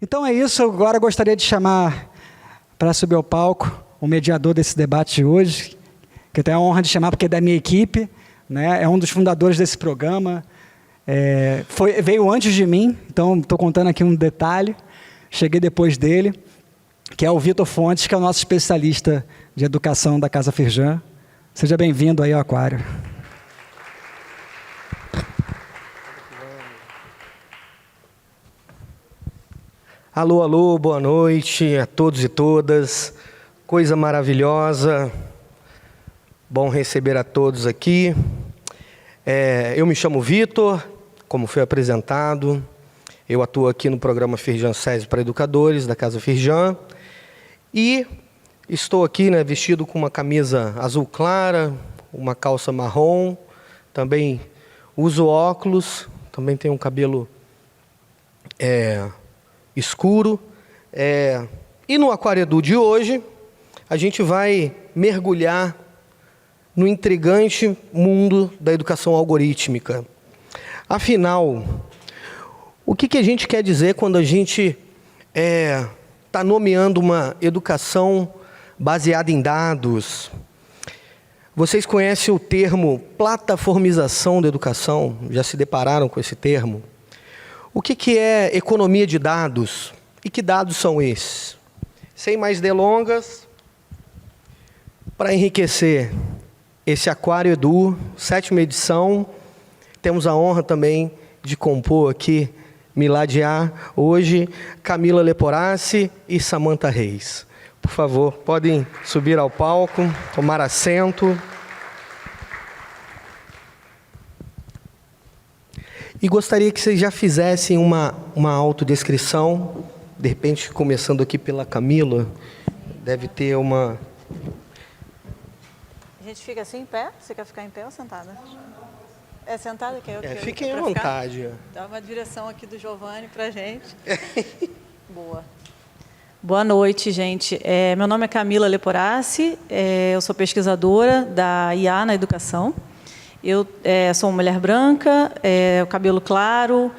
Então é isso, agora eu gostaria de chamar para subir ao palco o mediador desse debate de hoje, que eu tenho a honra de chamar porque é da minha equipe, né? É um dos fundadores desse programa, veio antes de mim, então estou contando aqui um detalhe, cheguei depois dele, que é o Vitor Fontes, que é o nosso especialista de educação da Casa Firjan. Seja bem-vindo aí ao Aquário. Alô, alô, boa noite a todos e todas. Coisa maravilhosa. Bom receber a todos aqui. Eu me chamo Vitor, como foi apresentado. Eu atuo aqui no programa Firjan SESI para Educadores, da Casa Firjan. E estou aqui, vestido com uma camisa azul clara, uma calça marrom. Também uso óculos, também tenho um cabelo escuro. E no Aquário Edu de hoje, a gente vai mergulhar no intrigante mundo da educação algorítmica. Afinal, o que a gente quer dizer quando a gente está nomeando uma educação baseada em dados? Vocês conhecem o termo plataformização da educação? Já se depararam com esse termo? O que é economia de dados? E que dados são esses? Sem mais delongas, para enriquecer esse Aquário Edu, 7ª edição, temos a honra também de compor aqui, me ladear hoje, Camila Leporassi e Samantha Reis. Por favor, podem subir ao palco, tomar assento. E gostaria que vocês já fizessem uma autodescrição, de repente, começando aqui pela Camila, deve ter uma... A gente fica assim em pé? Você quer ficar em pé ou sentada? Sentada? Fiquem à vontade. Dá uma direção aqui do Giovanni para a gente. Boa. Boa noite, gente. Meu nome é Camila Leporassi, eu sou pesquisadora da IA na educação. Eu sou uma mulher branca, o cabelo claro.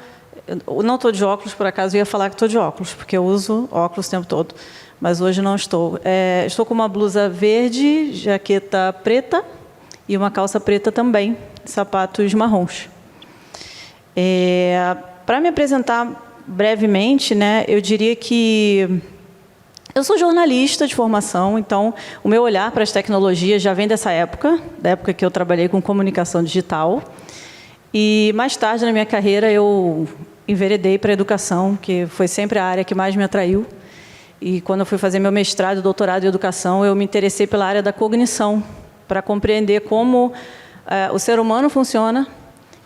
Eu não estou de óculos, por acaso, eu ia falar que estou de óculos, porque eu uso óculos o tempo todo. Mas hoje não estou. Estou com uma blusa verde, jaqueta preta e uma calça preta também, sapatos marrons. Para me apresentar brevemente, eu diria que eu sou jornalista de formação, então o meu olhar para as tecnologias já vem dessa época, da época que eu trabalhei com comunicação digital. E mais tarde na minha carreira eu enveredei para a educação, que foi sempre a área que mais me atraiu. E quando eu fui fazer meu mestrado e doutorado em educação, eu me interessei pela área da cognição, para compreender como o ser humano funciona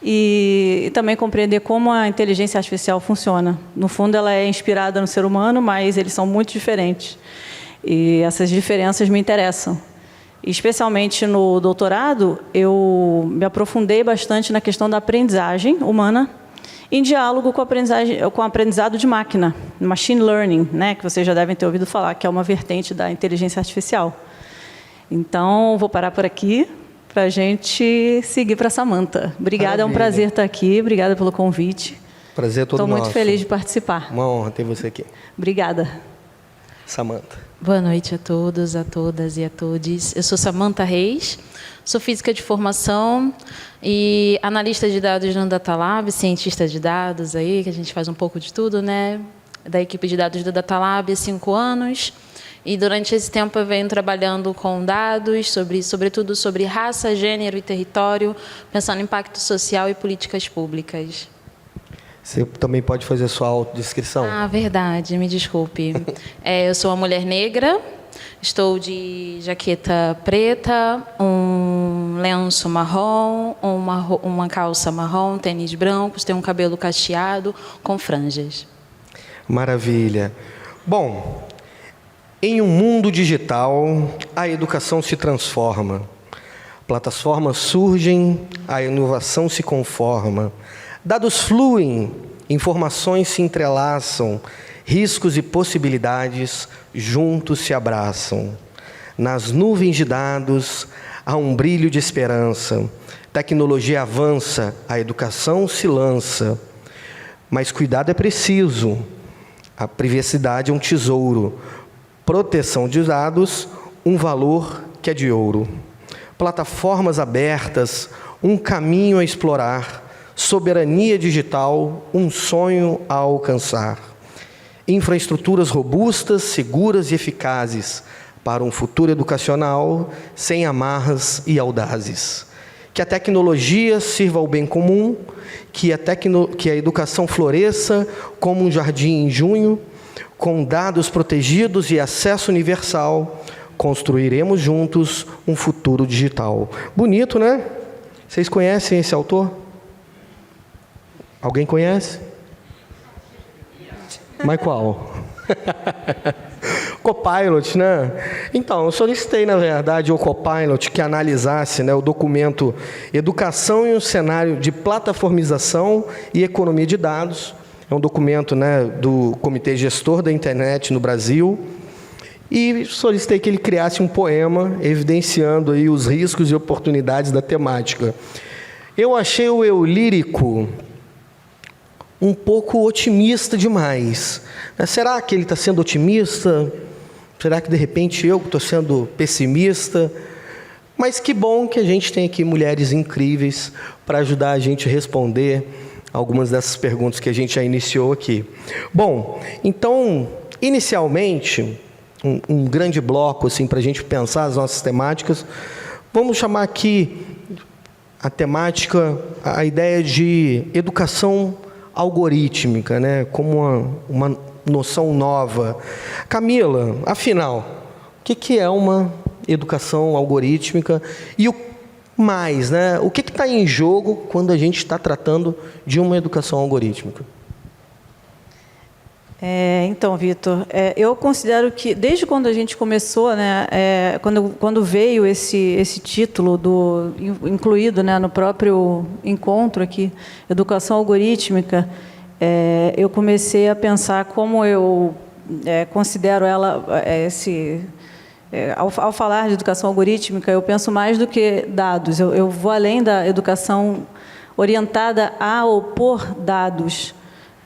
e também compreender como a inteligência artificial funciona. No fundo, ela é inspirada no ser humano, mas eles são muito diferentes. E essas diferenças me interessam. Especialmente no doutorado, eu me aprofundei bastante na questão da aprendizagem humana, em diálogo com o aprendizado de máquina, machine learning, que vocês já devem ter ouvido falar, que é uma vertente da inteligência artificial. Então, vou parar por aqui para a gente seguir para a Samantha. Obrigada, é um prazer estar aqui, obrigada pelo convite. Prazer todo nosso. Estou muito feliz de participar. Uma honra ter você aqui. Obrigada. Samantha. Boa noite a todos, a todas e a todos. Eu sou Samantha Reis, sou física de formação e analista de dados no Datalab, cientista de dados aí, que a gente faz um pouco de tudo, da equipe de dados do Datalab há 5 anos. E durante esse tempo eu venho trabalhando com dados, sobretudo sobre raça, gênero e território, pensando em impacto social e políticas públicas. Você também pode fazer sua autodescrição? Verdade, me desculpe. Eu sou uma mulher negra, estou de jaqueta preta, um lenço marrom, uma calça marrom, tênis brancos, tenho um cabelo cacheado com franjas. Maravilha. Bom, em um mundo digital, a educação se transforma. Plataformas surgem, a inovação se conforma. Dados fluem, informações se entrelaçam, riscos e possibilidades juntos se abraçam. Nas nuvens de dados há um brilho de esperança. Tecnologia avança, a educação se lança. Mas cuidado é preciso. A privacidade é um tesouro. Proteção de dados, um valor que é de ouro. Plataformas abertas, um caminho a explorar. Soberania digital, um sonho a alcançar. Infraestruturas robustas, seguras e eficazes para um futuro educacional sem amarras e audazes. Que a tecnologia sirva ao bem comum, que a educação floresça como um jardim em junho, com dados protegidos e acesso universal, construiremos juntos um futuro digital. Bonito, né? Vocês conhecem esse autor? Alguém conhece? Mas qual? Copilot, né? Então, eu solicitei, na verdade, ao Copilot que analisasse, né, o documento Educação em um Cenário de Plataformização e Economia de Dados. É um documento, né, do Comitê Gestor da Internet no Brasil. E solicitei que ele criasse um poema evidenciando aí os riscos e oportunidades da temática. Eu achei o eu lírico um pouco otimista demais. Será que ele está sendo otimista? Será que, de repente, eu estou sendo pessimista? Mas que bom que a gente tem aqui mulheres incríveis para ajudar a gente a responder algumas dessas perguntas que a gente já iniciou aqui. Bom, então, inicialmente, um grande bloco assim, para a gente pensar as nossas temáticas. Vamos chamar aqui a temática, a ideia de educação algorítmica, né, como uma noção nova. Camila, afinal, o que é uma educação algorítmica? E o mais, né, o que está em jogo quando a gente está tratando de uma educação algorítmica? Então, Vitor, eu considero que, desde quando a gente começou, né, quando veio esse título incluído, né, no próprio encontro aqui, Educação Algorítmica, eu comecei a pensar como eu considero ela, ao falar de educação algorítmica, eu penso mais do que dados, eu vou além da educação orientada a ou por dados,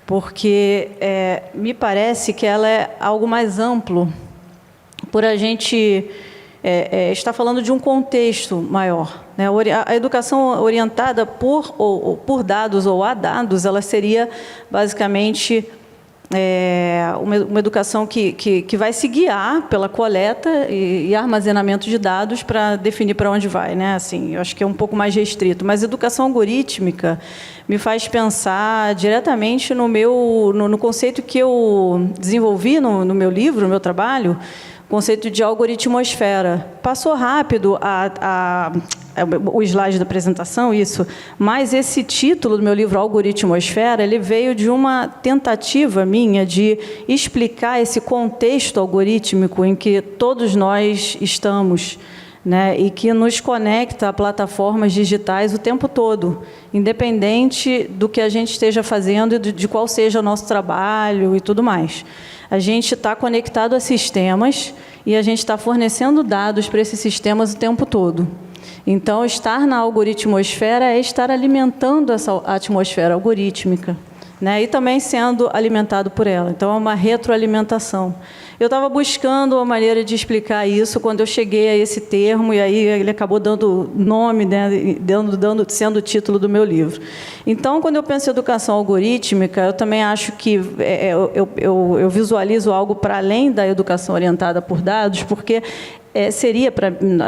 porque me parece que ela é algo mais amplo, por a gente estar falando de um contexto maior, né? A educação orientada por dados ou a dados, ela seria basicamente uma educação que vai se guiar pela coleta e armazenamento de dados para definir para onde vai, né? Assim, eu acho que é um pouco mais restrito. Mas educação algorítmica me faz pensar diretamente no conceito que eu desenvolvi no meu livro, no meu trabalho, o conceito de algoritmosfera. Passou rápido o slide da apresentação, isso, mas esse título do meu livro, Algoritmosfera, ele veio de uma tentativa minha de explicar esse contexto algorítmico em que todos nós estamos, né, e que nos conecta a plataformas digitais o tempo todo, independente do que a gente esteja fazendo e de qual seja o nosso trabalho e tudo mais. A gente está conectado a sistemas e a gente está fornecendo dados para esses sistemas o tempo todo. Então, estar na algoritmosfera é estar alimentando essa atmosfera algorítmica, né? E também sendo alimentado por ela. Então, é uma retroalimentação. Eu estava buscando uma maneira de explicar isso quando eu cheguei a esse termo, e aí ele acabou dando nome, né, sendo o título do meu livro. Então, quando eu penso em educação algorítmica, eu também acho que eu visualizo algo para além da educação orientada por dados, porque seria,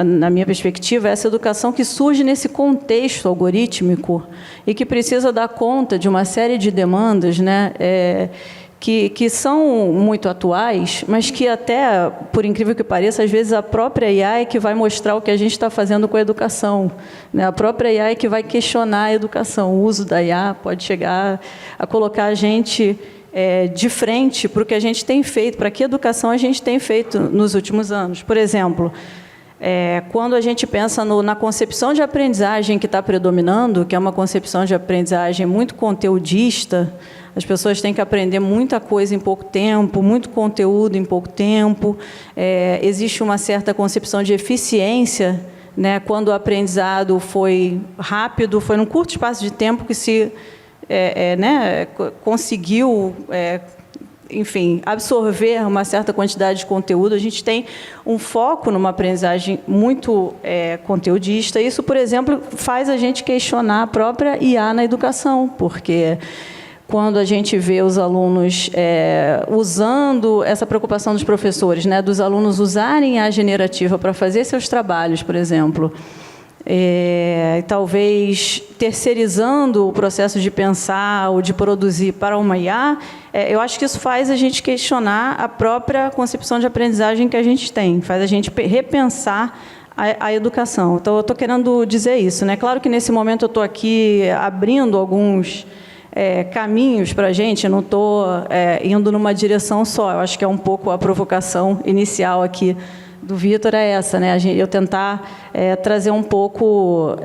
na minha perspectiva, essa educação que surge nesse contexto algorítmico e que precisa dar conta de uma série de demandas, né, que são muito atuais, mas que até, por incrível que pareça, às vezes a própria IA é que vai mostrar o que a gente está fazendo com a educação, né? A própria IA é que vai questionar a educação. O uso da IA pode chegar a colocar a gente de frente para o que a gente tem feito, para que educação a gente tem feito nos últimos anos. Por exemplo, quando a gente pensa na concepção de aprendizagem que está predominando, que é uma concepção de aprendizagem muito conteudista, as pessoas têm que aprender muita coisa em pouco tempo, muito conteúdo em pouco tempo. Existe uma certa concepção de eficiência, né? Quando o aprendizado foi rápido, foi num curto espaço de tempo que se conseguiu enfim, absorver uma certa quantidade de conteúdo, a gente tem um foco numa aprendizagem muito conteudista. Isso, por exemplo, faz a gente questionar a própria IA na educação, porque quando a gente vê os alunos usando essa preocupação dos professores, né, dos alunos usarem a generativa para fazer seus trabalhos, por exemplo, talvez terceirizando o processo de pensar ou de produzir para uma IA, eu acho que isso faz a gente questionar a própria concepção de aprendizagem que a gente tem, faz a gente repensar a educação. Então, eu estou querendo dizer isso, né? Claro que, nesse momento, eu estou aqui abrindo alguns caminhos para a gente, eu não estou indo numa direção só, eu acho que é um pouco a provocação inicial aqui do Vitor é essa, né? Eu tentar trazer um pouco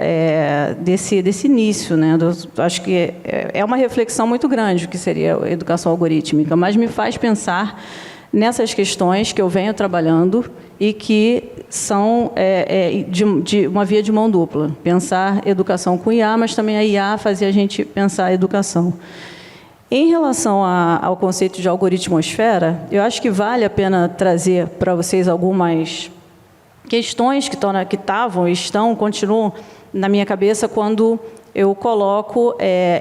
desse início, né? Acho que é uma reflexão muito grande o que seria a educação algorítmica, mas me faz pensar nessas questões que eu venho trabalhando e que são de uma via de mão dupla. Pensar educação com IA, mas também a IA fazia a gente pensar a educação. Em relação ao conceito de algoritmosfera, eu acho que vale a pena trazer para vocês algumas questões que estavam, estão, continuam na minha cabeça quando eu coloco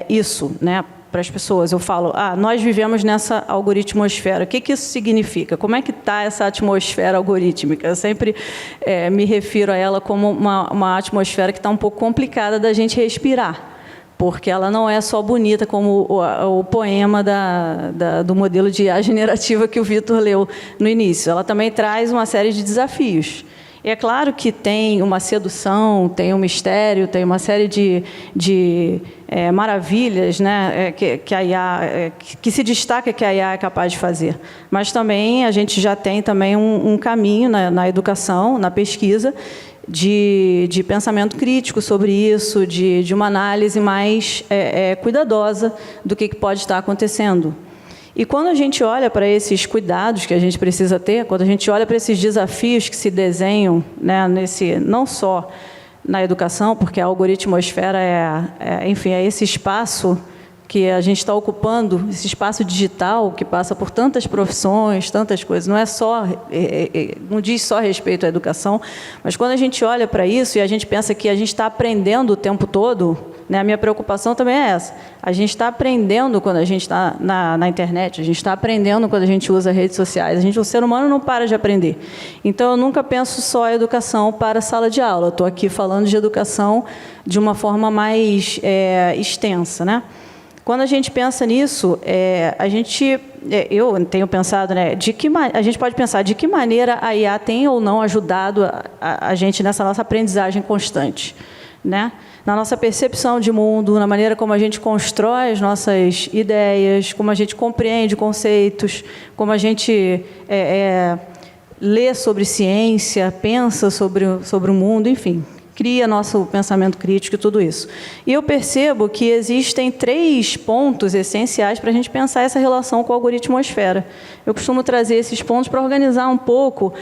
isso, né, para as pessoas. Eu falo, nós vivemos nessa algoritmosfera. O que isso significa? Como é que está essa atmosfera algorítmica? Eu sempre me refiro a ela como uma atmosfera que está um pouco complicada da gente respirar, porque ela não é só bonita como o poema do modelo de IA generativa que o Vitor leu no início. Ela também traz uma série de desafios. E é claro que tem uma sedução, tem um mistério, tem uma série de maravilhas, né, que a IA, que se destaca que a IA é capaz de fazer. Mas também a gente já tem também um caminho na educação, na pesquisa, de pensamento crítico sobre isso, de uma análise mais cuidadosa do que pode estar acontecendo. E quando a gente olha para esses cuidados que a gente precisa ter, quando a gente olha para esses desafios que se desenham, né, não só na educação, porque a algoritmosfera enfim, é esse espaço que a gente está ocupando, esse espaço digital que passa por tantas profissões, tantas coisas, não diz só respeito à educação, mas quando a gente olha para isso e a gente pensa que a gente está aprendendo o tempo todo, né, a minha preocupação também é essa. A gente está aprendendo quando a gente está na internet, a gente está aprendendo quando a gente usa redes sociais, o ser humano não para de aprender. Então, eu nunca penso só a educação para a sala de aula, eu estou aqui falando de educação de uma forma mais extensa, né? Quando a gente pensa nisso, eu tenho pensado, né, a gente pode pensar de que maneira a IA tem ou não ajudado a gente nessa nossa aprendizagem constante, né? Na nossa percepção de mundo, na maneira como a gente constrói as nossas ideias, como a gente compreende conceitos, como a gente lê sobre ciência, pensa sobre o mundo, enfim, cria nosso pensamento crítico e tudo isso. E eu percebo que existem 3 pontos essenciais para a gente pensar essa relação com a algoritmosfera. Eu costumo trazer esses pontos para organizar um pouco,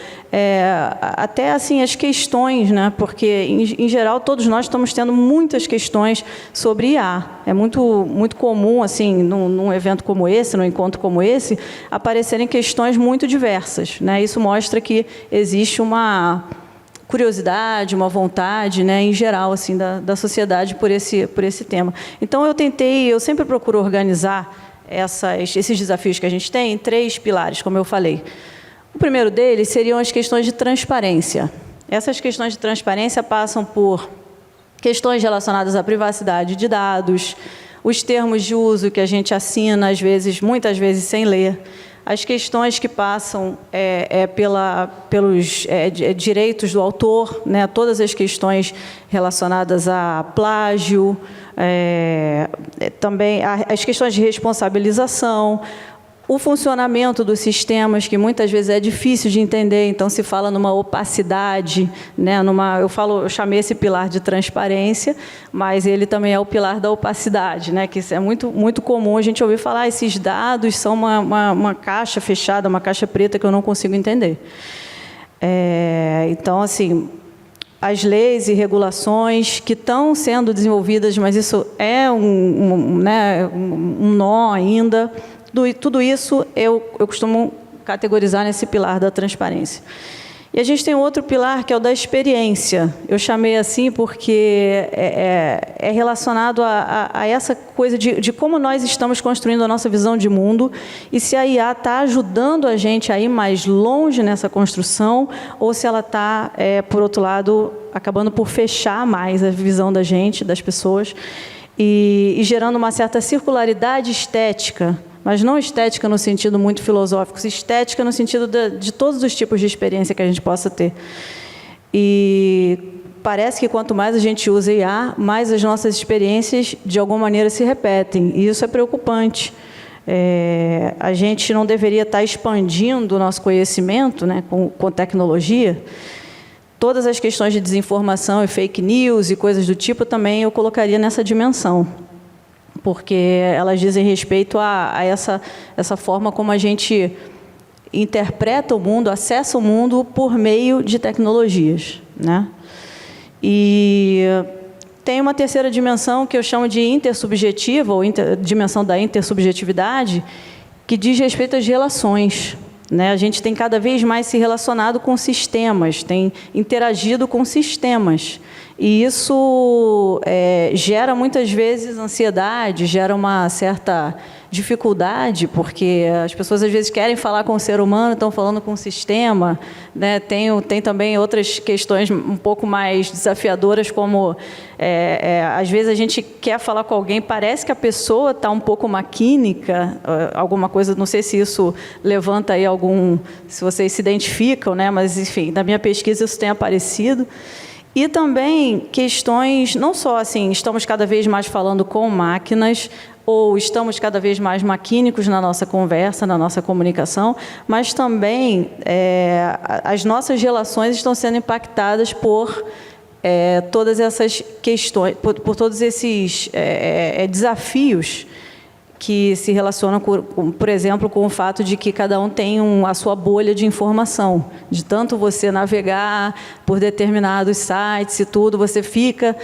até assim, as questões, né? Porque, em geral, todos nós estamos tendo muitas questões sobre IA. É muito, muito comum, assim, num evento como esse, num encontro como esse, aparecerem questões muito diversas, né? Isso mostra que existe uma curiosidade, uma vontade, né, em geral, assim, da sociedade por esse tema. Então, eu sempre procuro organizar esses desafios que a gente tem em 3 pilares, como eu falei. O primeiro deles seriam as questões de transparência. Essas questões de transparência passam por questões relacionadas à privacidade de dados, os termos de uso que a gente assina, muitas vezes sem ler, as questões que passam pelos direitos do autor, né, todas as questões relacionadas a plágio, também as questões de responsabilização, o funcionamento dos sistemas, que muitas vezes é difícil de entender, então se fala numa opacidade, né, eu chamei esse pilar de transparência, mas ele também é o pilar da opacidade, né, que isso é muito, muito comum a gente ouvir falar, esses dados são uma caixa fechada, uma caixa preta que eu não consigo entender. Então, assim, as leis e regulações que estão sendo desenvolvidas, mas isso é um nó ainda, Tudo isso eu costumo categorizar nesse pilar da transparência. E a gente tem outro pilar, que é o da experiência. Eu chamei assim porque é relacionado a essa coisa de como nós estamos construindo a nossa visão de mundo e se a IA está ajudando a gente a ir mais longe nessa construção ou se ela está, por outro lado, acabando por fechar mais a visão da gente, das pessoas, e gerando uma certa circularidade estética, mas não estética no sentido muito filosófico, estética no sentido de todos os tipos de experiência que a gente possa ter. E parece que quanto mais a gente usa IA, mais as nossas experiências, de alguma maneira, se repetem. E isso é preocupante. A gente não deveria estar expandindo o nosso conhecimento, né, com tecnologia. Todas as questões de desinformação e fake news e coisas do tipo também eu colocaria nessa dimensão, porque elas dizem respeito a essa forma como a gente interpreta o mundo, acessa o mundo por meio de tecnologias, né? E tem uma terceira dimensão que eu chamo de intersubjetiva, ou dimensão da intersubjetividade, que diz respeito às relações, né? A gente tem cada vez mais se relacionado com sistemas, tem interagido com sistemas. E isso gera, muitas vezes, ansiedade, gera uma certa dificuldade, porque as pessoas, às vezes, querem falar com o ser humano, estão falando com o sistema, né? Tem também outras questões um pouco mais desafiadoras, como, às vezes, a gente quer falar com alguém, parece que a pessoa está um pouco maquínica, alguma coisa, não sei se isso levanta aí se vocês se identificam, né? Mas, enfim, na minha pesquisa isso tem aparecido. E também questões, não só assim, estamos cada vez mais falando com máquinas, ou estamos cada vez mais maquínicos na nossa conversa, na nossa comunicação, mas também as nossas relações estão sendo impactadas por todas essas questões, por todos esses desafios que se relacionam, por exemplo, com o fato de que cada um tem a sua bolha de informação, de tanto você navegar por determinados sites e tudo, você fica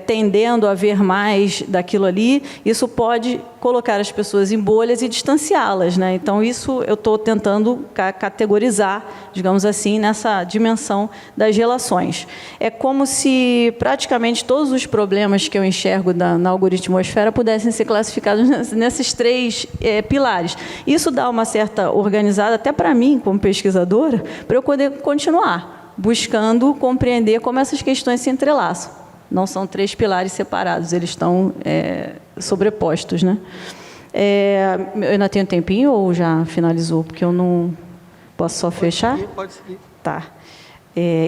tendendo a ver mais daquilo ali, isso pode colocar as pessoas em bolhas e distanciá-las, né? Então, isso eu estou tentando categorizar, digamos assim, nessa dimensão das relações. É como se praticamente todos os problemas que eu enxergo na algoritmosfera pudessem ser classificados nesses três pilares. Isso dá uma certa organizada, até para mim, como pesquisadora, para eu poder continuar buscando compreender como essas questões se entrelaçam. Não são três pilares separados, eles estão sobrepostos, né? Eu ainda tenho tempinho ou já finalizou? Porque eu não posso só fechar? Pode seguir. Tá.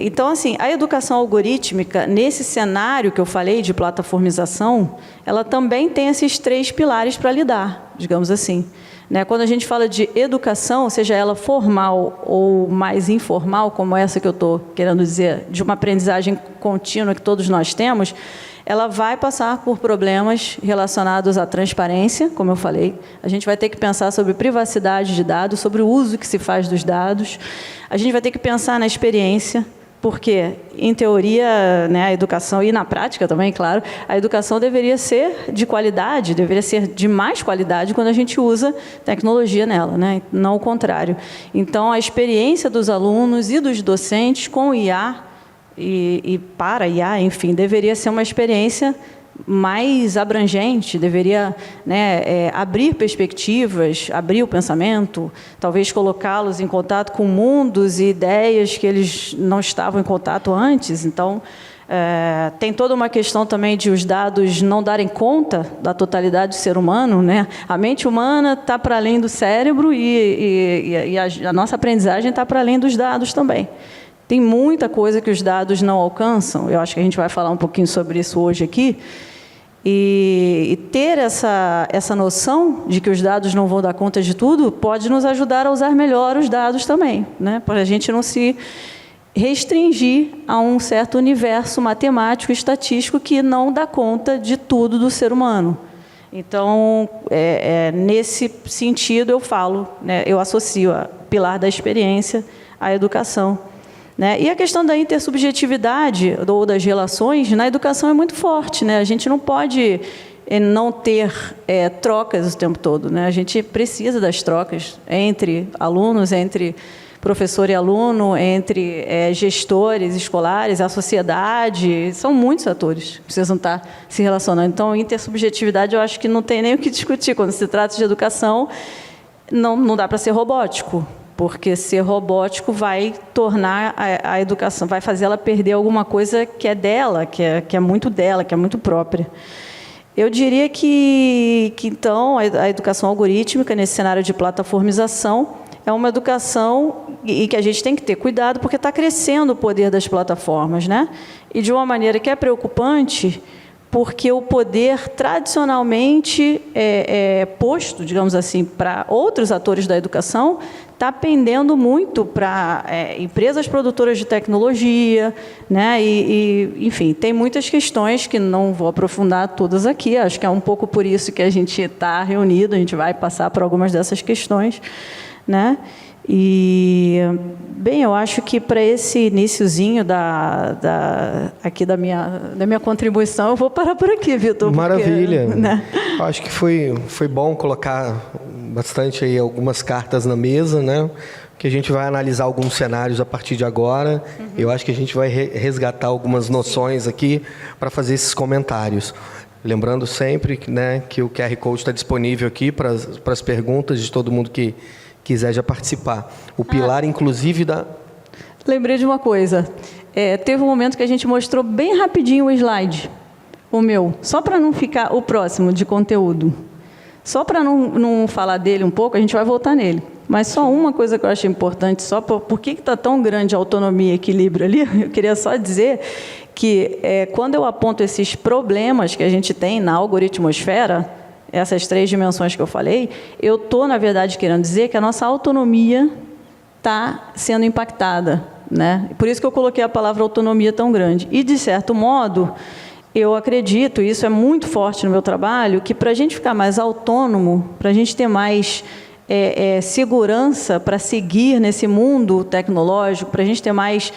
Então, assim, a educação algorítmica, nesse cenário que eu falei de plataformização, ela também tem esses três pilares para lidar, digamos assim. Né? Quando a gente fala de educação, seja ela formal ou mais informal, como essa que eu estou querendo dizer, de uma aprendizagem contínua que todos nós temos, ela vai passar por problemas relacionados à transparência, como eu falei. A gente vai ter que pensar sobre privacidade de dados, sobre o uso que se faz dos dados. A gente vai ter que pensar na experiência, porque, em teoria, né, a educação, e na prática também, claro, a educação deveria ser de qualidade, deveria ser de mais qualidade quando a gente usa tecnologia nela, né? Não o contrário. Então, a experiência dos alunos e dos docentes com IA e para IA, enfim, deveria ser uma experiência mais abrangente, deveria, né, abrir perspectivas, abrir o pensamento, talvez colocá-los em contato com mundos e ideias que eles não estavam em contato antes. Então, tem toda uma questão também de os dados não darem conta da totalidade do ser humano, né? A mente humana está para além do cérebro e a nossa aprendizagem está para além dos dados também. Tem muita coisa que os dados não alcançam, eu acho que a gente vai falar um pouquinho sobre isso hoje aqui, e ter essa noção de que os dados não vão dar conta de tudo pode nos ajudar a usar melhor os dados também, né? Para a gente não se restringir a um certo universo matemático e estatístico que não dá conta de tudo do ser humano. Então, nesse sentido, eu falo, né, eu associo o pilar da experiência à educação. Né? E a questão da intersubjetividade ou das relações na educação é muito forte, né? A gente não pode não ter trocas o tempo todo, né? A gente precisa das trocas entre alunos, entre professor e aluno, entre gestores escolares, a sociedade, são muitos atores que precisam estar se relacionando. Então, intersubjetividade, eu acho que não tem nem o que discutir. Quando se trata de educação, não dá para ser robótico, porque ser robótico vai tornar a educação, vai fazer ela perder alguma coisa que é dela, que é muito dela, que é muito própria. Eu diria que então, a educação algorítmica, nesse cenário de plataformização, é uma educação e que a gente tem que ter cuidado, porque está crescendo o poder das plataformas, né? E de uma maneira que é preocupante, porque o poder tradicionalmente posto, digamos assim, para outros atores da educação, está pendendo muito para empresas produtoras de tecnologia, né? Enfim, tem muitas questões que não vou aprofundar todas aqui, acho que é um pouco por isso que a gente está reunido, a gente vai passar por algumas dessas questões, né? E, bem, eu acho que para esse iniciozinho aqui da minha contribuição, eu vou parar por aqui, Vitor. Maravilha. Porque, né? Acho que foi bom colocar bastante aí algumas cartas na mesa, né? Que a gente vai analisar alguns cenários a partir de agora. Eu acho que a gente vai resgatar algumas noções aqui para fazer esses comentários. Lembrando sempre, né, que o QR Code está disponível aqui para as perguntas de todo mundo que quiser já participar. O pilar, inclusive, da... Lembrei de uma coisa. Teve um momento que a gente mostrou bem rapidinho o slide, o meu, só para não ficar o próximo de conteúdo. Só para não falar dele um pouco, a gente vai voltar nele. Mas só uma coisa que eu achei importante, só por que está tão grande a autonomia e equilíbrio ali, eu queria só dizer que quando eu aponto esses problemas que a gente tem na algoritmosfera, essas 3 dimensões que eu falei, eu estou, na verdade, querendo dizer que a nossa autonomia está sendo impactada, né? Por isso que eu coloquei a palavra autonomia tão grande. E, de certo modo, eu acredito, e isso é muito forte no meu trabalho, que para a gente ficar mais autônomo, para a gente ter mais segurança para seguir nesse mundo tecnológico, para a gente ter mais...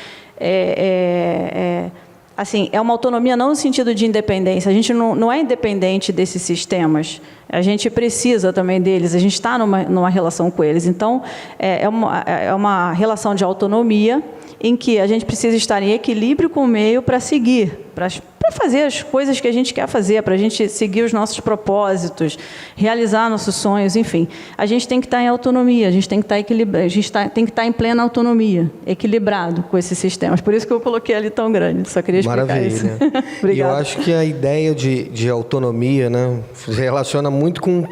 assim, é uma autonomia não no sentido de independência. A gente não é independente desses sistemas. A gente precisa também deles. A gente está numa relação com eles. Então, é uma relação de autonomia em que a gente precisa estar em equilíbrio com o meio para seguir, para fazer as coisas que a gente quer fazer, para a gente seguir os nossos propósitos, realizar nossos sonhos, enfim. A gente tem que estar em autonomia, a gente tem que estar equilibrado, a gente tem que estar em plena autonomia, equilibrado com esses sistemas. Por isso que eu coloquei ali tão grande, só queria explicar isso. Maravilha. E eu acho que a ideia de autonomia, né, se relaciona muito com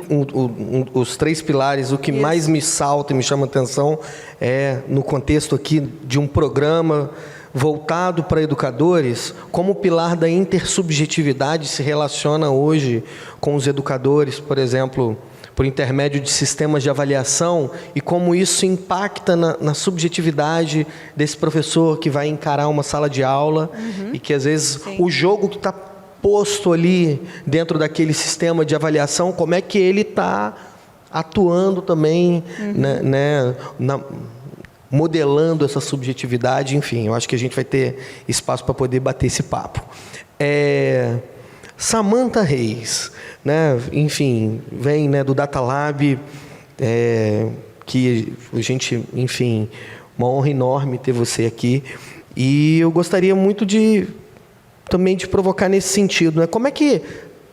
os 3 pilares. O que mais me salta e me chama a atenção é, no contexto aqui de um programa voltado para educadores, como o pilar da intersubjetividade se relaciona hoje com os educadores, por exemplo, por intermédio de sistemas de avaliação, e como isso impacta na subjetividade desse professor que vai encarar uma sala de aula e que, às vezes, o jogo que está posto ali dentro daquele sistema de avaliação, como é que ele está atuando também, né, modelando essa subjetividade. Enfim, eu acho que a gente vai ter espaço para poder bater esse papo. Samantha Reis, né, enfim, vem, né, do Data Lab, que a gente, enfim, uma honra enorme ter você aqui. E eu gostaria muito também de provocar nesse sentido, né? Como é que,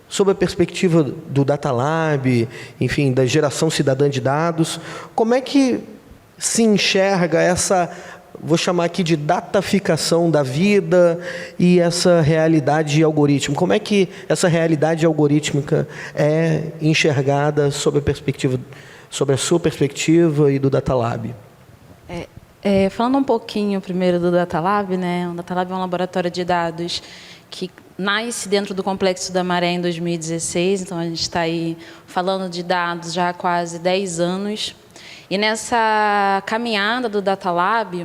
sob a perspectiva do Data Lab, enfim, da geração cidadã de dados, como é que se enxerga essa, vou chamar aqui de dataficação da vida e essa realidade algorítmica? Como é que essa realidade algorítmica é enxergada sob a sua perspectiva e do Data Lab? Falando um pouquinho primeiro do Data Lab, né? O Data Lab é um laboratório de dados que nasce dentro do Complexo da Maré em 2016, então a gente está aí falando de dados já há quase 10 anos. E nessa caminhada do Data Lab,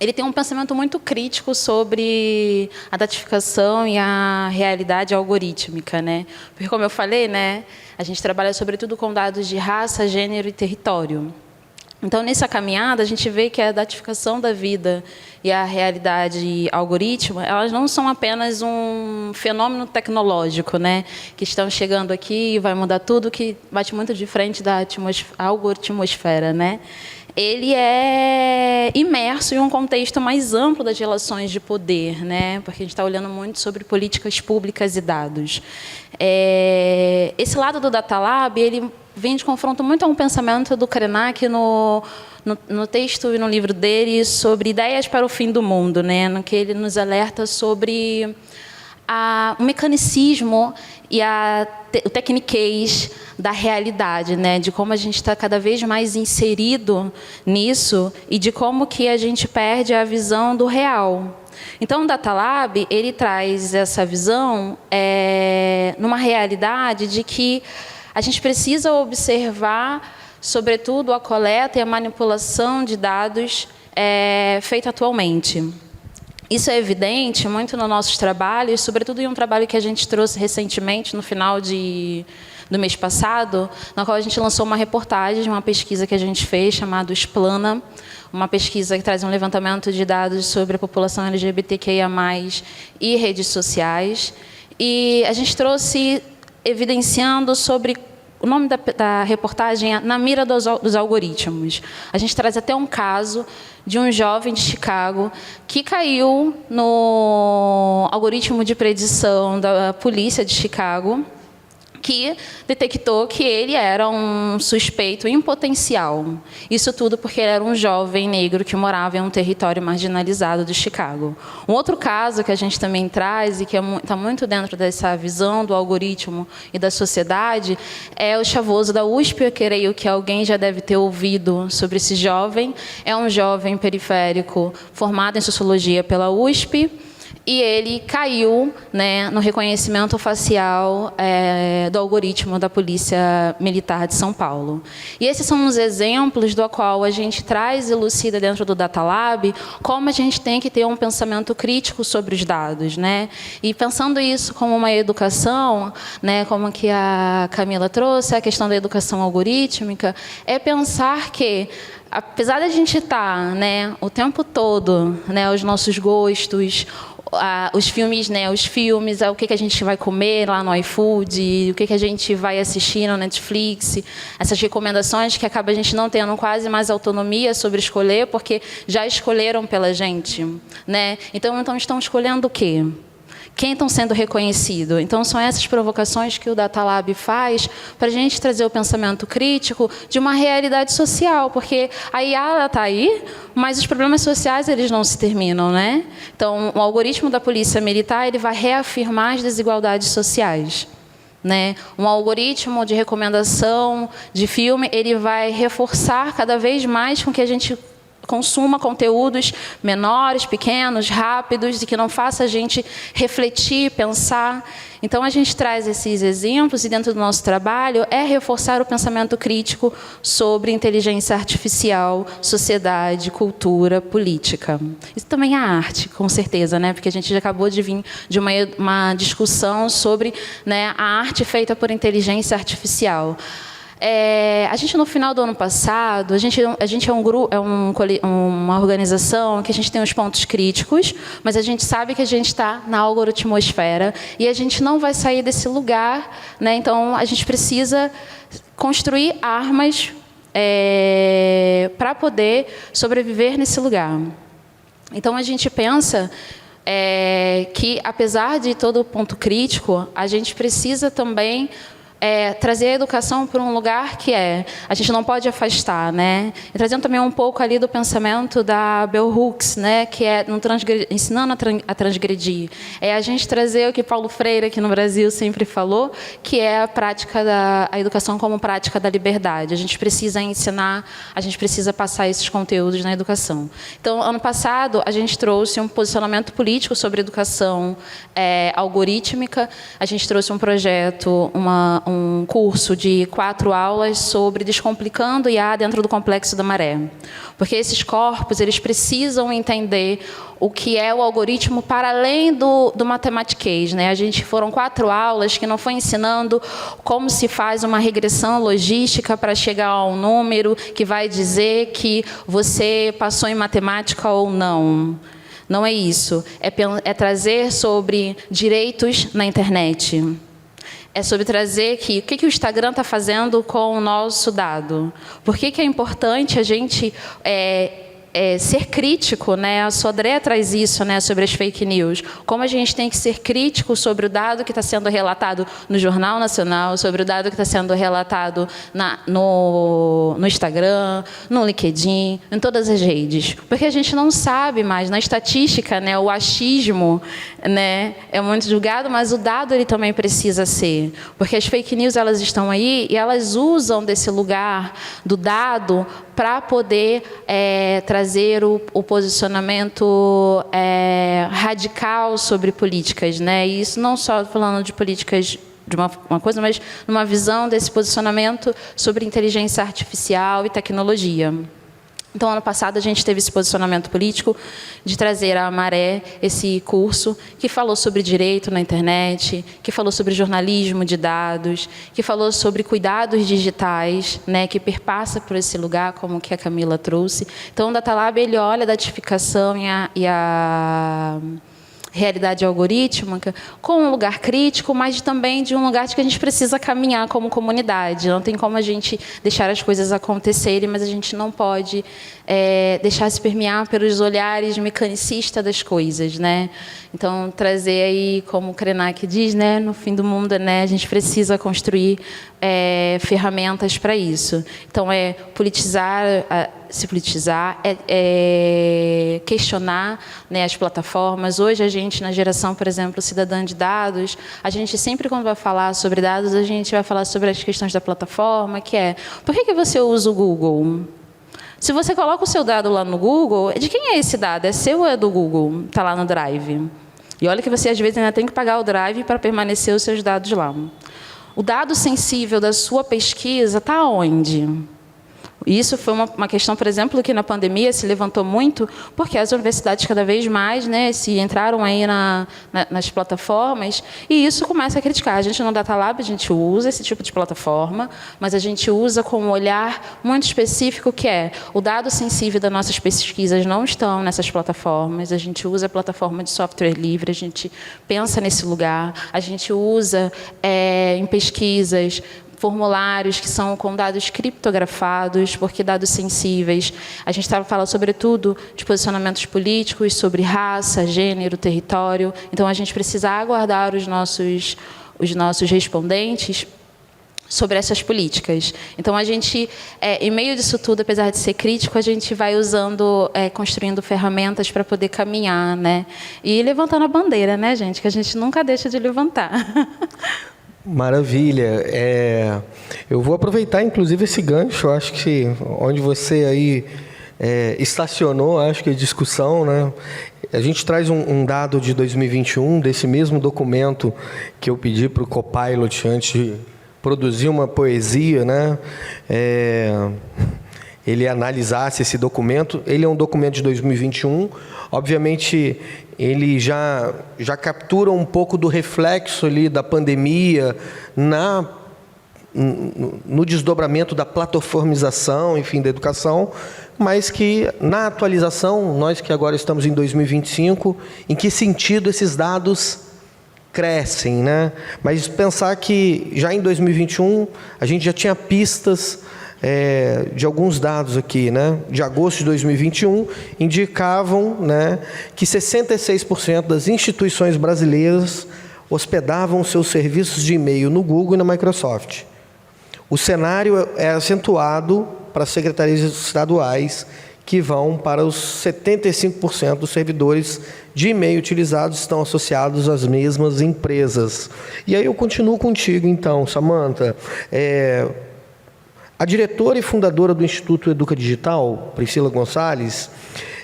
ele tem um pensamento muito crítico sobre a datificação e a realidade algorítmica, né? Porque, como eu falei, né, a gente trabalha sobretudo com dados de raça, gênero e território. Então, nessa caminhada, a gente vê que a datificação da vida e a realidade algoritmo, elas não são apenas um fenômeno tecnológico, né, que estão chegando aqui e vai mudar tudo, que bate muito de frente da algoritmosfera, né? Ele é imerso em um contexto mais amplo das relações de poder, né? Porque a gente está olhando muito sobre políticas públicas e dados. Esse lado do Data Lab, ele vem de confronto muito a um pensamento do Krenak no texto e no livro dele sobre ideias para o fim do mundo, né? No que ele nos alerta sobre o mecanicismo e o tecniquez da realidade, né? De como a gente está cada vez mais inserido nisso e de como que a gente perde a visão do real. Então, o Data Lab, ele traz essa visão numa realidade de que a gente precisa observar, sobretudo, a coleta e a manipulação de dados feita atualmente. Isso é evidente muito nos nossos trabalhos, sobretudo em um trabalho que a gente trouxe recentemente, no final do mês passado, na qual a gente lançou uma reportagem de uma pesquisa que a gente fez, chamada Explana, uma pesquisa que traz um levantamento de dados sobre a população LGBTQIA+, e redes sociais. E a gente trouxe evidenciando sobre... O nome da reportagem é Na Mira dos Algoritmos. A gente traz até um caso de um jovem de Chicago que caiu no algoritmo de predição da polícia de Chicago, que detectou que ele era um suspeito em potencial. Isso tudo porque ele era um jovem negro que morava em um território marginalizado de Chicago. Um outro caso que a gente também traz e que está muito dentro dessa visão do algoritmo e da sociedade é o Chavoso da USP. Eu creio que alguém já deve ter ouvido sobre esse jovem. É um jovem periférico formado em Sociologia pela USP, e ele caiu, né, no reconhecimento facial do algoritmo da Polícia Militar de São Paulo. E esses são os exemplos do qual a gente traz e elucida dentro do Data Lab como a gente tem que ter um pensamento crítico sobre os dados, né? E pensando isso como uma educação, né, como que a Camila trouxe, a questão da educação algorítmica, é pensar que, apesar de a gente estar, né, o tempo todo, né, os nossos gostos, os filmes, né, o que a gente vai comer lá no iFood, o que a gente vai assistir no Netflix, essas recomendações que acaba a gente não tendo quase mais autonomia sobre escolher, porque já escolheram pela gente, né? Então estão escolhendo o quê? Quem estão sendo reconhecido? Então, são essas provocações que o Data Lab faz para a gente trazer o pensamento crítico de uma realidade social, porque a IA está aí, mas os problemas sociais eles não se terminam, né? Então, o algoritmo da Polícia Militar ele vai reafirmar as desigualdades sociais, né? Um algoritmo de recomendação de filme ele vai reforçar cada vez mais com que a gente consuma conteúdos menores, pequenos, rápidos, e que não faça a gente refletir, pensar. Então, a gente traz esses exemplos e, dentro do nosso trabalho, é reforçar o pensamento crítico sobre inteligência artificial, sociedade, cultura, política. Isso também é arte, com certeza, né? Porque a gente já acabou de vir de uma discussão sobre, né, a arte feita por inteligência artificial. A gente, no final do ano passado, a gente é um grupo, uma organização que a gente tem os pontos críticos, mas a gente sabe que a gente está na algoritmosfera e a gente não vai sair desse lugar, né? Então, a gente precisa construir armas para poder sobreviver nesse lugar. Então, a gente pensa que, apesar de todo o ponto crítico, a gente precisa também trazer a educação para um lugar que a gente não pode afastar, né? E trazendo também um pouco ali do pensamento da Bell Hooks, né? Que é ensinando a transgredir. É a gente trazer o que Paulo Freire aqui no Brasil sempre falou, que é a educação como prática da liberdade. A gente precisa ensinar, a gente precisa passar esses conteúdos na educação. Então, ano passado, a gente trouxe um posicionamento político sobre educação algorítmica. A gente trouxe um projeto, um um curso de 4 aulas sobre descomplicando IA dentro do complexo da maré. Porque esses corpos, eles precisam entender o que é o algoritmo para além do matematiquês, né? Foram 4 aulas que não foi ensinando como se faz uma regressão logística para chegar a um número que vai dizer que você passou em matemática ou não. Não é isso. É trazer sobre direitos na internet. É sobre trazer o que o Instagram está fazendo com o nosso dado. Por que é importante a gente ser crítico, né? A Sodré traz isso, né, sobre as fake news. Como a gente tem que ser crítico sobre o dado que está sendo relatado no Jornal Nacional, sobre o dado que está sendo relatado no Instagram, no LinkedIn, em todas as redes. Porque a gente não sabe mais, na estatística, né, o achismo, né, é muito julgado, mas o dado ele também precisa ser. Porque as fake news elas estão aí e elas usam desse lugar do dado para poder trazer o posicionamento radical sobre políticas, né? E isso não só falando de políticas de uma coisa, mas numa visão desse posicionamento sobre inteligência artificial e tecnologia. Então, ano passado, a gente teve esse posicionamento político de trazer à Maré esse curso que falou sobre direito na internet, que falou sobre jornalismo de dados, que falou sobre cuidados digitais, né, que perpassa por esse lugar, como que a Camila trouxe. Então, o DataLab, ele olha a datificação e a realidade algorítmica com um lugar crítico, mas também de um lugar de que a gente precisa caminhar como comunidade. Não tem como a gente deixar as coisas acontecerem, mas a gente não pode deixar se permear pelos olhares mecanicistas das coisas, né? Então, trazer aí, como o Krenak diz, né, no fim do mundo, né, a gente precisa construir ferramentas para isso. Então, se politizar, questionar, né, as plataformas. Hoje, a gente, na geração, por exemplo, cidadã de dados, a gente sempre, quando vai falar sobre dados, a gente vai falar sobre as questões da plataforma, que é, por que você usa o Google? Se você coloca o seu dado lá no Google, de quem é esse dado? É seu ou é do Google? Está lá no Drive. E olha que você, às vezes, ainda tem que pagar o Drive para permanecer os seus dados lá. O dado sensível da sua pesquisa está onde? Isso foi uma questão, por exemplo, que na pandemia se levantou muito, porque as universidades cada vez mais, né, se entraram aí nas plataformas, e isso começa a criticar. A gente no DataLab, a gente usa esse tipo de plataforma, mas a gente usa com um olhar muito específico, que é o dado sensível das nossas pesquisas não estão nessas plataformas, a gente usa a plataforma de software livre, a gente pensa nesse lugar, a gente usa em pesquisas formulários que são com dados criptografados, porque dados sensíveis. A gente estava falando, sobretudo, de posicionamentos políticos, sobre raça, gênero, território. Então, a gente precisa aguardar os nossos respondentes sobre essas políticas. Então, a gente, em meio disso tudo, apesar de ser crítico, a gente vai usando, construindo ferramentas para poder caminhar, né? E levantando a bandeira, né, gente? Que a gente nunca deixa de levantar. Maravilha. Eu vou aproveitar, inclusive, esse gancho. Acho que onde você aí estacionou, acho que a discussão, né? A gente traz um dado de 2021, desse mesmo documento que eu pedi para o Copilot antes de produzir uma poesia, né? Ele analisasse esse documento. Ele é um documento de 2021. Obviamente, ele já captura um pouco do reflexo ali da pandemia no desdobramento da plataformização, enfim, da educação, mas que na atualização, nós que agora estamos em 2025, em que sentido esses dados crescem, né? Mas pensar que já em 2021 a gente já tinha pistas de alguns dados aqui, né? De agosto de 2021, indicavam, né, que 66% das instituições brasileiras hospedavam seus serviços de e-mail no Google e na Microsoft. O cenário é acentuado para as secretarias estaduais, que vão para os 75% dos servidores de e-mail utilizados estão associados às mesmas empresas. E aí eu continuo contigo, então, Samantha. A diretora e fundadora do Instituto Educa Digital, Priscila Gonçalves,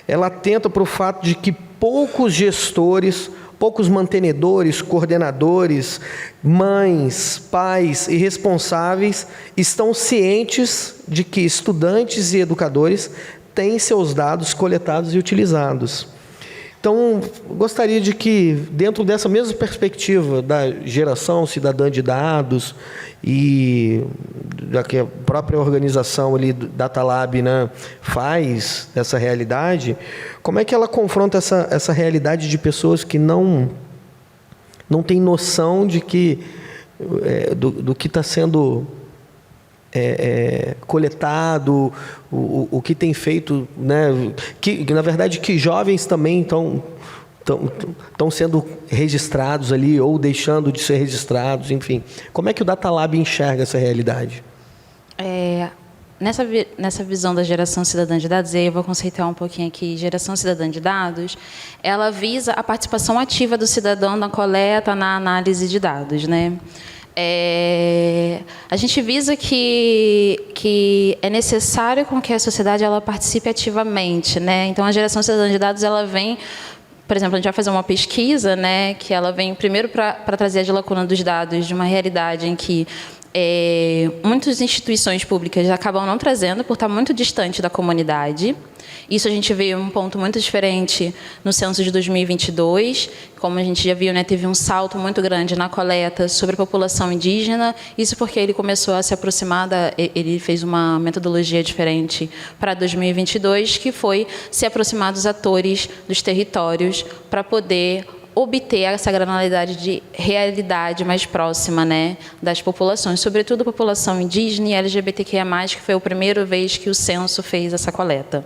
ela atenta para o fato de que poucos gestores poucos mantenedores, coordenadores, mães, pais e responsáveis estão cientes de que estudantes e educadores têm seus dados coletados e utilizados. Então, gostaria de que, dentro dessa mesma perspectiva da geração cidadã de dados e da que a própria organização ali do Data Lab, né, faz essa realidade, como é que ela confronta essa realidade de pessoas que não têm noção de que, do que está sendo coletado, o que tem feito, né, que na verdade que jovens também estão sendo registrados ali ou deixando de ser registrados, enfim. Como é que o Data Lab enxerga essa realidade? Nessa visão da geração cidadã de dados, e aí eu vou conceituar um pouquinho aqui, geração cidadã de dados, ela visa a participação ativa do cidadão na coleta, na análise de dados, né? A gente visa que é necessário com que a sociedade ela participe ativamente, né? Então, a geração cidadã de dados ela vem, por exemplo, a gente vai fazer uma pesquisa, né, que ela vem primeiro para trazer a lacuna dos dados de uma realidade em que muitas instituições públicas acabam não trazendo por estar muito distante da comunidade. Isso a gente vê um ponto muito diferente no censo de 2022, como a gente já viu, né, teve um salto muito grande na coleta sobre a população indígena, isso porque ele começou a se aproximar, ele fez uma metodologia diferente para 2022, que foi se aproximar dos atores dos territórios para poder obter essa granularidade de realidade mais próxima, né, das populações, sobretudo a população indígena e LGBTQIA+, que foi a primeira vez que o censo fez essa coleta.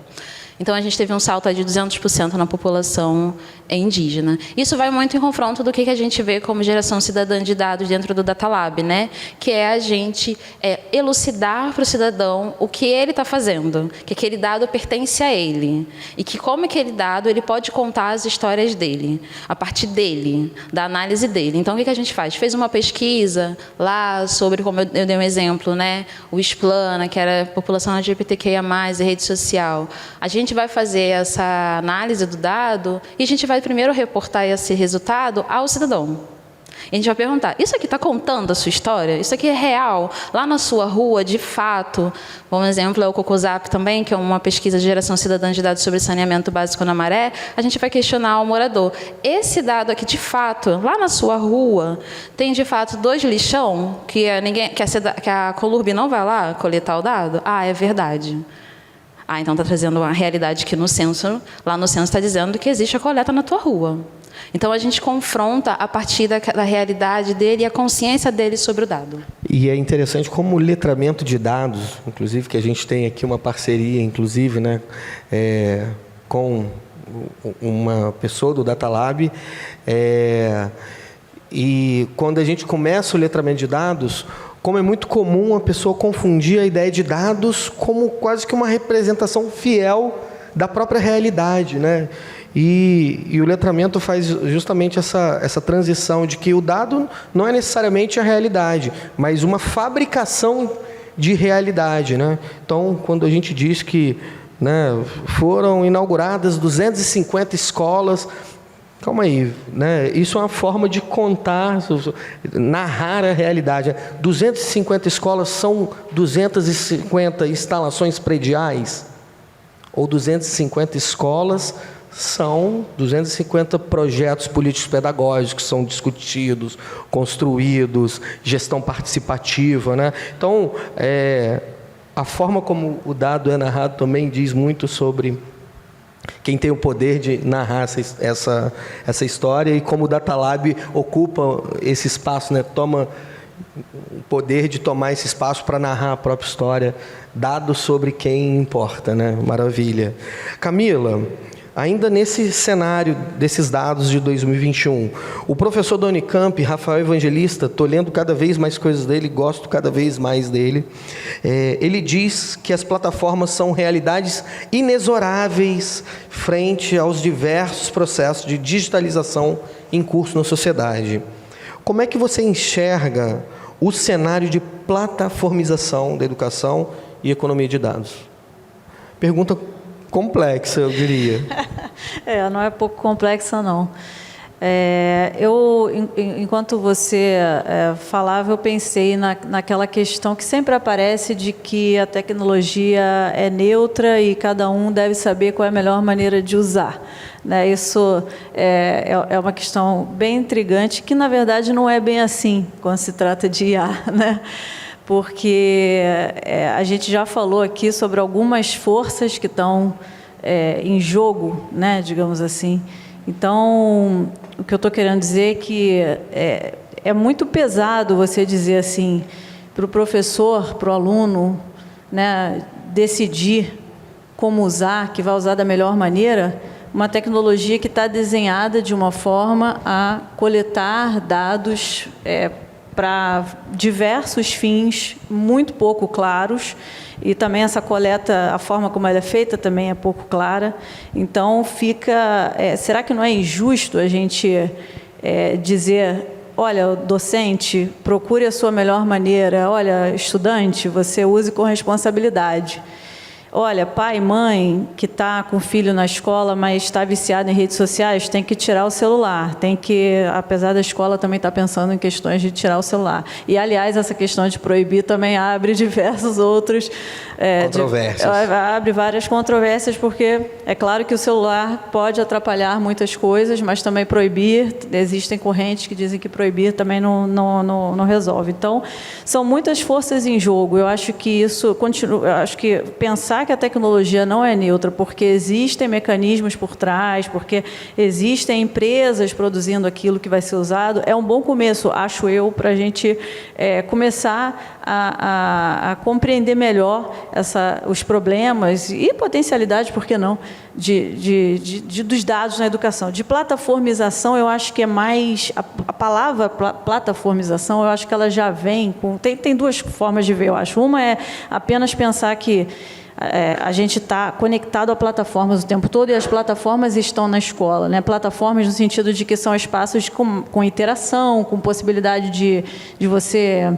Então, a gente teve um salto de 200% na população indígena. Isso vai muito em confronto do que a gente vê como geração cidadã de dados dentro do Data Lab, né? Que é a gente elucidar para o cidadão o que ele está fazendo, que aquele dado pertence a ele, e que como aquele dado ele pode contar as histórias dele, a partir dele, da análise dele. Então, o que a gente faz? Fez uma pesquisa lá sobre, como eu dei um exemplo, né? O Explana, que era a população LGBTQIA+, e rede social. A gente vai fazer essa análise do dado e a gente vai primeiro reportar esse resultado ao cidadão. E a gente vai perguntar, isso aqui está contando a sua história? Isso aqui é real? Lá na sua rua, de fato? Um exemplo é o Cocozap também, que é uma pesquisa de geração cidadã de dados sobre saneamento básico na Maré. A gente vai questionar o morador. Esse dado aqui, de fato, lá na sua rua, tem de fato 2 lixão, que a Colurb não vai lá coletar o dado? Ah, é verdade. Ah, então está trazendo uma realidade que no censo, lá no censo está dizendo que existe a coleta na tua rua. Então, a gente confronta a partir da realidade dele e a consciência dele sobre o dado. E é interessante como o letramento de dados, inclusive, que a gente tem aqui uma parceria, inclusive, né, com uma pessoa do Data Lab, e quando a gente começa o letramento de dados, como é muito comum a pessoa confundir a ideia de dados como quase que uma representação fiel da própria realidade, né? E o letramento faz justamente essa transição de que o dado não é necessariamente a realidade, mas uma fabricação de realidade, né? Então, quando a gente diz que, né, foram inauguradas 250 escolas... Calma aí, né? Isso é uma forma de contar, narrar a realidade. 250 escolas são 250 instalações prediais? Ou 250 escolas são 250 projetos políticos pedagógicos que são discutidos, construídos, gestão participativa, né? Então, a forma como o dado é narrado também diz muito sobre quem tem o poder de narrar essa história e como o Data Lab ocupa esse espaço, né? Toma o poder de tomar esse espaço para narrar a própria história, dados sobre quem importa, né? Maravilha. Camila, ainda nesse cenário desses dados de 2021, o professor da Unicamp, Rafael Evangelista, estou lendo cada vez mais coisas dele, gosto cada vez mais dele, ele diz que as plataformas são realidades inexoráveis frente aos diversos processos de digitalização em curso na sociedade. Como é que você enxerga o cenário de plataformização da educação e economia de dados? Pergunta complexa, eu diria. Não é pouco complexa, não. Enquanto você falava, eu pensei naquela questão que sempre aparece de que a tecnologia é neutra e cada um deve saber qual é a melhor maneira de usar. Né? Isso é uma questão bem intrigante, que, na verdade, não é bem assim quando se trata de IA, né? Porque a gente já falou aqui sobre algumas forças que estão em jogo, né? Digamos assim. Então, o que eu estou querendo dizer é que é muito pesado você dizer assim, para o professor, para o aluno, né, decidir como usar, que vai usar da melhor maneira, uma tecnologia que está desenhada de uma forma a coletar dados para diversos fins muito pouco claros, e também essa coleta, a forma como ela é feita também é pouco clara. Então, será que não é injusto a gente dizer, olha, docente, procure a sua melhor maneira, olha, estudante, você use com responsabilidade. Olha, pai, mãe, que está com o filho na escola, mas está viciado em redes sociais, tem que tirar o celular. Tem que, apesar da escola também estar pensando em questões de tirar o celular. E, aliás, essa questão de proibir também abre diversos outros... controvérsias. Abre várias controvérsias, porque é claro que o celular pode atrapalhar muitas coisas, mas também proibir, existem correntes que dizem que proibir também não resolve. Então, são muitas forças em jogo. Eu acho que isso continua... Eu acho que pensar que a tecnologia não é neutra, porque existem mecanismos por trás, porque existem empresas produzindo aquilo que vai ser usado, é um bom começo, acho eu, para a gente começar a compreender melhor os problemas e potencialidades, por que não, dos dados na educação. De plataformização, eu acho que é mais... A palavra plataformização, eu acho que ela já vem com... Tem duas formas de ver, eu acho. Uma é apenas pensar que a gente está conectado a plataformas o tempo todo, e as plataformas estão na escola, né? Plataformas no sentido de que são espaços com interação, com possibilidade de você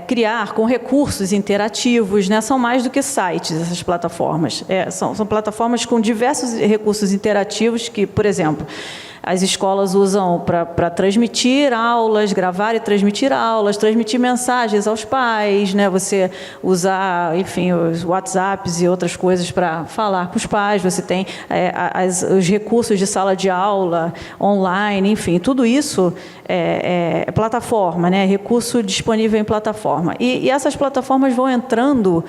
criar com recursos interativos, né? São mais do que sites, essas plataformas. São plataformas com diversos recursos interativos que, por exemplo, as escolas usam para transmitir aulas, gravar e transmitir aulas, transmitir mensagens aos pais, né? Você usar, enfim, os WhatsApps e outras coisas para falar com os pais. Você tem os recursos de sala de aula, online, enfim, tudo isso é plataforma, né? Recurso disponível em plataforma. E essas plataformas vão entrando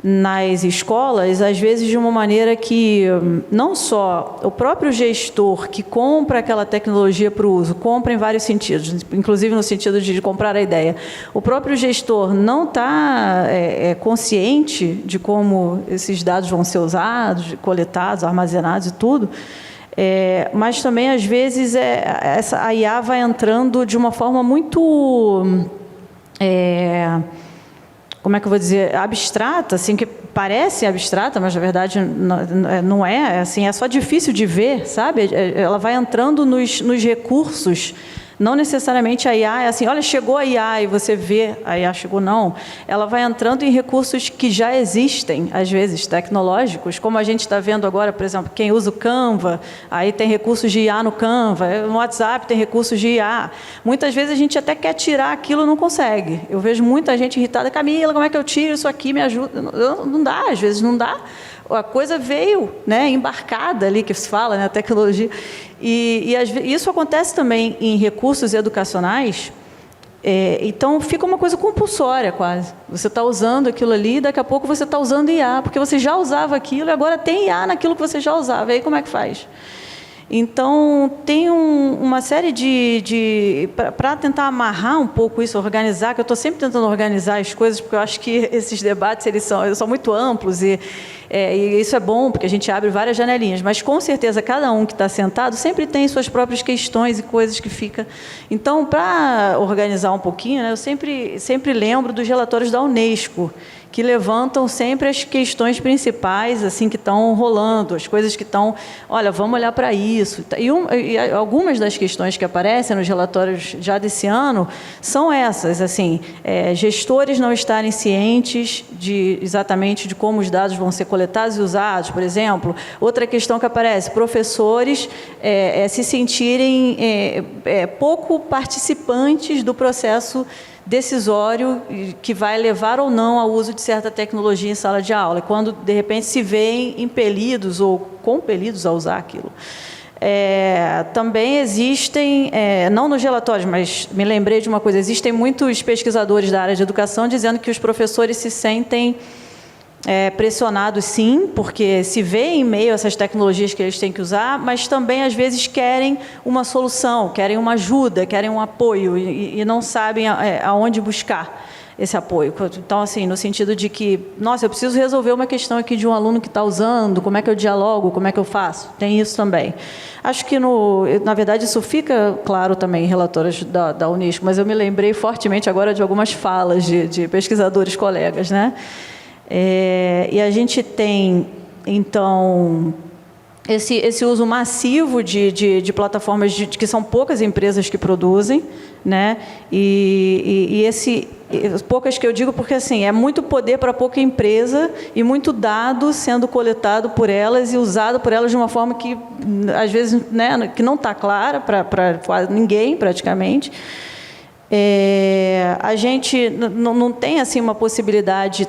nas escolas, às vezes de uma maneira que não só o próprio gestor que compra aquela tecnologia para o uso, compra em vários sentidos, inclusive no sentido de comprar a ideia, o próprio gestor não está consciente de como esses dados vão ser usados, coletados, armazenados e tudo, mas também, às vezes, a IA vai entrando de uma forma muito... como é que eu vou dizer, abstrata, assim, que parece abstrata, mas na verdade não é, assim, é só difícil de ver, sabe? Ela vai entrando nos recursos. Não necessariamente a IA é assim, olha, chegou a IA e você vê a IA chegou, não. Ela vai entrando em recursos que já existem, às vezes, tecnológicos, como a gente está vendo agora, por exemplo, quem usa o Canva, aí tem recursos de IA no Canva, no WhatsApp tem recursos de IA. Muitas vezes a gente até quer tirar aquilo e não consegue. Eu vejo muita gente irritada, Camila, como é que eu tiro isso aqui, me ajuda? Não dá, às vezes não dá. A coisa veio, né, embarcada ali, que se fala, né, a tecnologia. E isso acontece também em recursos educacionais, então fica uma coisa compulsória quase. Você está usando aquilo ali, daqui a pouco você está usando IA, porque você já usava aquilo e agora tem IA naquilo que você já usava. E aí como é que faz? Então, tem uma série para tentar amarrar um pouco isso, organizar, que eu estou sempre tentando organizar as coisas, porque eu acho que esses debates eles são muito amplos e isso é bom, porque a gente abre várias janelinhas, mas, com certeza, cada um que está sentado sempre tem suas próprias questões e coisas que fica. Então, para organizar um pouquinho, né, eu sempre lembro dos relatórios da Unesco, que levantam sempre as questões principais assim que estão rolando, as coisas que estão, olha, vamos olhar para isso. E algumas das questões que aparecem nos relatórios já desse ano são essas, assim, gestores não estarem cientes exatamente de como os dados vão ser coletados e usados, por exemplo. Outra questão que aparece, professores se sentirem pouco participantes do processo decisório que vai levar ou não ao uso de certa tecnologia em sala de aula, quando, de repente, se veem impelidos ou compelidos a usar aquilo. Também existem, não nos relatórios, mas me lembrei de uma coisa, existem muitos pesquisadores da área de educação dizendo que os professores se sentem pressionados, sim, porque se vê em meio a essas tecnologias que eles têm que usar, mas também, às vezes, querem uma solução, querem uma ajuda, querem um apoio e não sabem aonde buscar esse apoio. Então, assim, no sentido de que, nossa, eu preciso resolver uma questão aqui de um aluno que está usando, como é que eu dialogo, como é que eu faço? Tem isso também. Acho que, na verdade, isso fica claro também em relatórios da Unesco, mas eu me lembrei fortemente agora de algumas falas de pesquisadores colegas, né? E a gente tem, então, esse uso massivo de plataformas que são poucas empresas que produzem, né? Poucas que eu digo porque, assim, é muito poder para pouca empresa e muito dado sendo coletado por elas e usado por elas de uma forma que, às vezes, né, que não está clara para quase ninguém, praticamente. A gente não tem assim uma possibilidade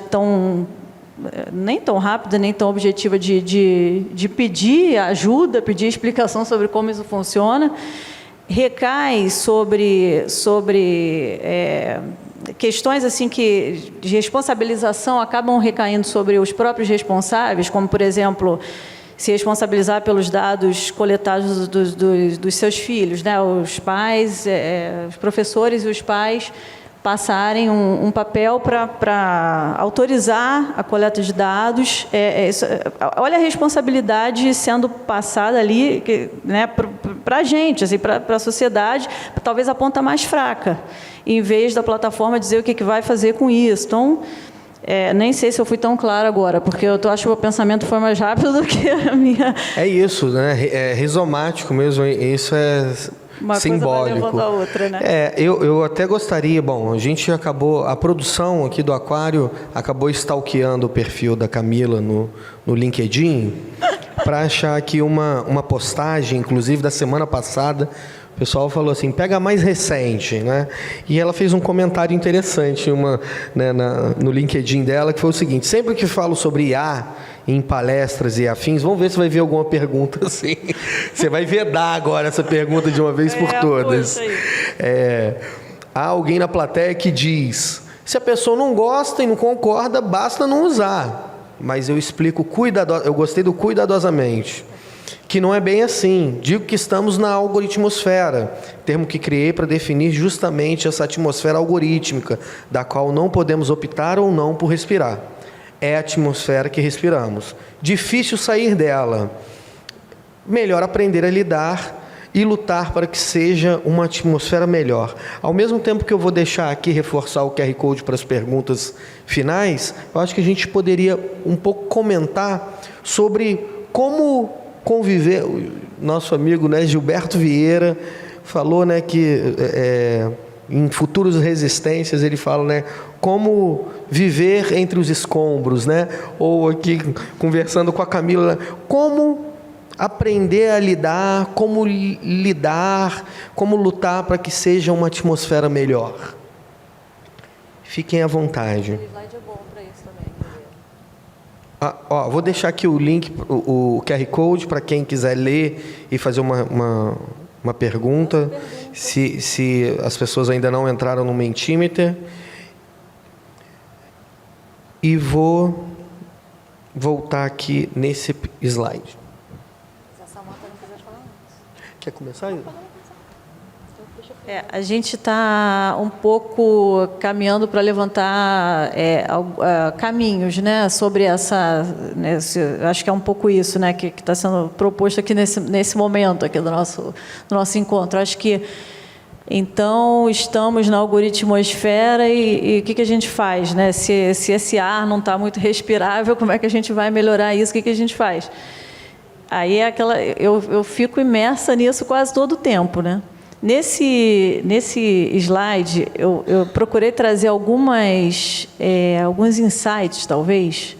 nem tão rápida, nem tão objetiva de pedir ajuda, pedir explicação sobre como isso funciona. Recai sobre questões assim que de responsabilização acabam recaindo sobre os próprios responsáveis, como, por exemplo, se responsabilizar pelos dados coletados dos seus filhos, né? Os pais, os professores e os pais passarem um papel para autorizar a coleta de dados. Olha a responsabilidade sendo passada ali, né, para a gente, assim, para a sociedade, talvez a ponta mais fraca, em vez da plataforma dizer o que vai fazer com isso. Então, nem sei se eu fui tão clara agora, porque eu acho que o pensamento foi mais rápido do que a minha... É isso, né? É rizomático mesmo, isso é uma simbólico. Coisa vai levando a outra, né? Eu até gostaria, bom, a produção aqui do Aquário acabou stalkeando o perfil da Camila no LinkedIn para achar aqui uma postagem, inclusive da semana passada. O pessoal falou assim, pega a mais recente, né? E ela fez um comentário interessante no LinkedIn dela, que foi o seguinte: sempre que falo sobre IA em palestras e afins, vamos ver se vai ver alguma pergunta assim. Você vai vedar agora essa pergunta de uma vez por todas. Há alguém na plateia que diz, se a pessoa não gosta e não concorda, basta não usar. Mas eu explico eu gostei do cuidadosamente. Que não é bem assim. Digo que estamos na algoritmosfera, termo que criei para definir justamente essa atmosfera algorítmica, da qual não podemos optar ou não por respirar. É a atmosfera que respiramos. Difícil sair dela. Melhor aprender a lidar e lutar para que seja uma atmosfera melhor. Ao mesmo tempo que eu vou deixar aqui reforçar o QR Code para as perguntas finais, eu acho que a gente poderia um pouco comentar sobre como conviver. O nosso amigo, né, Gilberto Vieira falou, né, que em Futuros Resistências ele fala, né, como viver entre os escombros, né? Ou aqui conversando com a Camila, como aprender a lidar, como lutar para que seja uma atmosfera melhor. Fiquem à vontade. Vou deixar aqui o link, o QR Code, para quem quiser ler e fazer uma pergunta, se as pessoas ainda não entraram no Mentimeter. E vou voltar aqui nesse slide. Se a Samanta não quiser falar antes. Quer começar aí? A gente está um pouco caminhando para levantar caminhos, né, sobre essa... acho que é um pouco isso, né, que está sendo proposto aqui nesse momento aqui do nosso encontro. Acho que Então, estamos na algoritmosfera e o que a gente faz, né? Se esse ar não está muito respirável, como é que a gente vai melhorar isso? O que a gente faz? Aí eu fico imersa nisso quase todo o tempo, né? Nesse slide, eu procurei trazer alguns insights, talvez,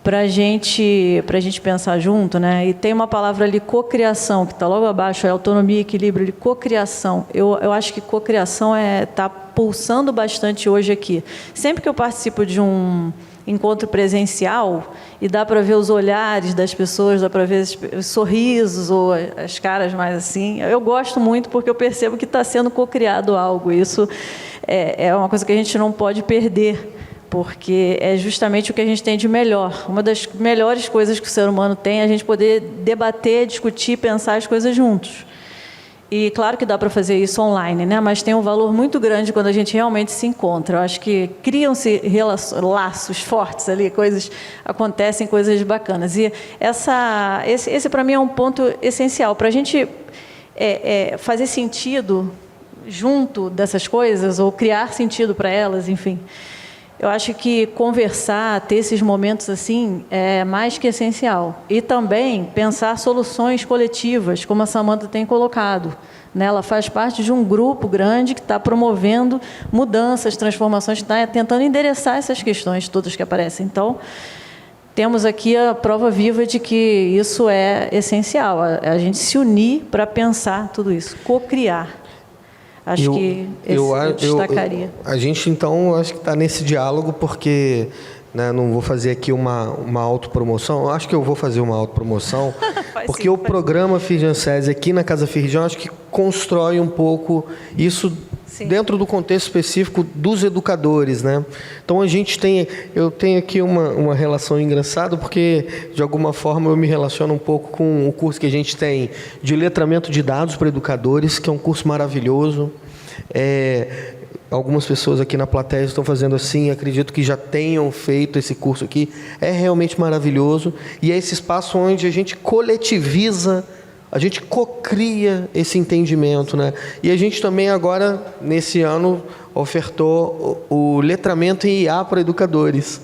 para a gente pensar junto, né? E tem uma palavra ali, cocriação, que está logo abaixo, é autonomia e equilíbrio, cocriação. Eu acho que cocriação está pulsando bastante hoje aqui. Sempre que eu participo de um encontro presencial, e dá para ver os olhares das pessoas, dá para ver os sorrisos ou as caras mais assim, eu gosto muito porque eu percebo que está sendo cocriado algo. Isso é uma coisa que a gente não pode perder, porque é justamente o que a gente tem de melhor. Uma das melhores coisas que o ser humano tem é a gente poder debater, discutir, pensar as coisas juntos. E claro que dá para fazer isso online, né? Mas tem um valor muito grande quando a gente realmente se encontra. Eu acho que criam-se laços fortes ali, acontecem coisas bacanas. E esse para mim é um ponto essencial. Para a gente fazer sentido junto dessas coisas, ou criar sentido para elas, enfim. Eu acho que conversar, ter esses momentos assim, é mais que essencial. E também pensar soluções coletivas, como a Samantha tem colocado, né? Ela faz parte de um grupo grande que está promovendo mudanças, transformações, que está tentando endereçar essas questões todas que aparecem. Então, temos aqui a prova viva de que isso é essencial, a gente se unir para pensar tudo isso, co-criar. Acho que eu destacaria. A gente, então, acho que está nesse diálogo, porque, né, não vou fazer aqui uma autopromoção. Acho que eu vou fazer uma autopromoção, porque o programa Firjan SESI aqui na Casa Firjan, acho que constrói um pouco isso dentro do contexto específico dos educadores, né? Então, eu tenho aqui uma relação engraçada, porque, de alguma forma, eu me relaciono um pouco com o curso que a gente tem de letramento de dados para educadores, que é um curso maravilhoso. Algumas pessoas aqui na plateia estão fazendo assim, acredito que já tenham feito esse curso aqui. É realmente maravilhoso, e é esse espaço onde a gente coletiviza, a gente cocria esse entendimento, né? E a gente também agora, nesse ano, ofertou o letramento em IA para educadores.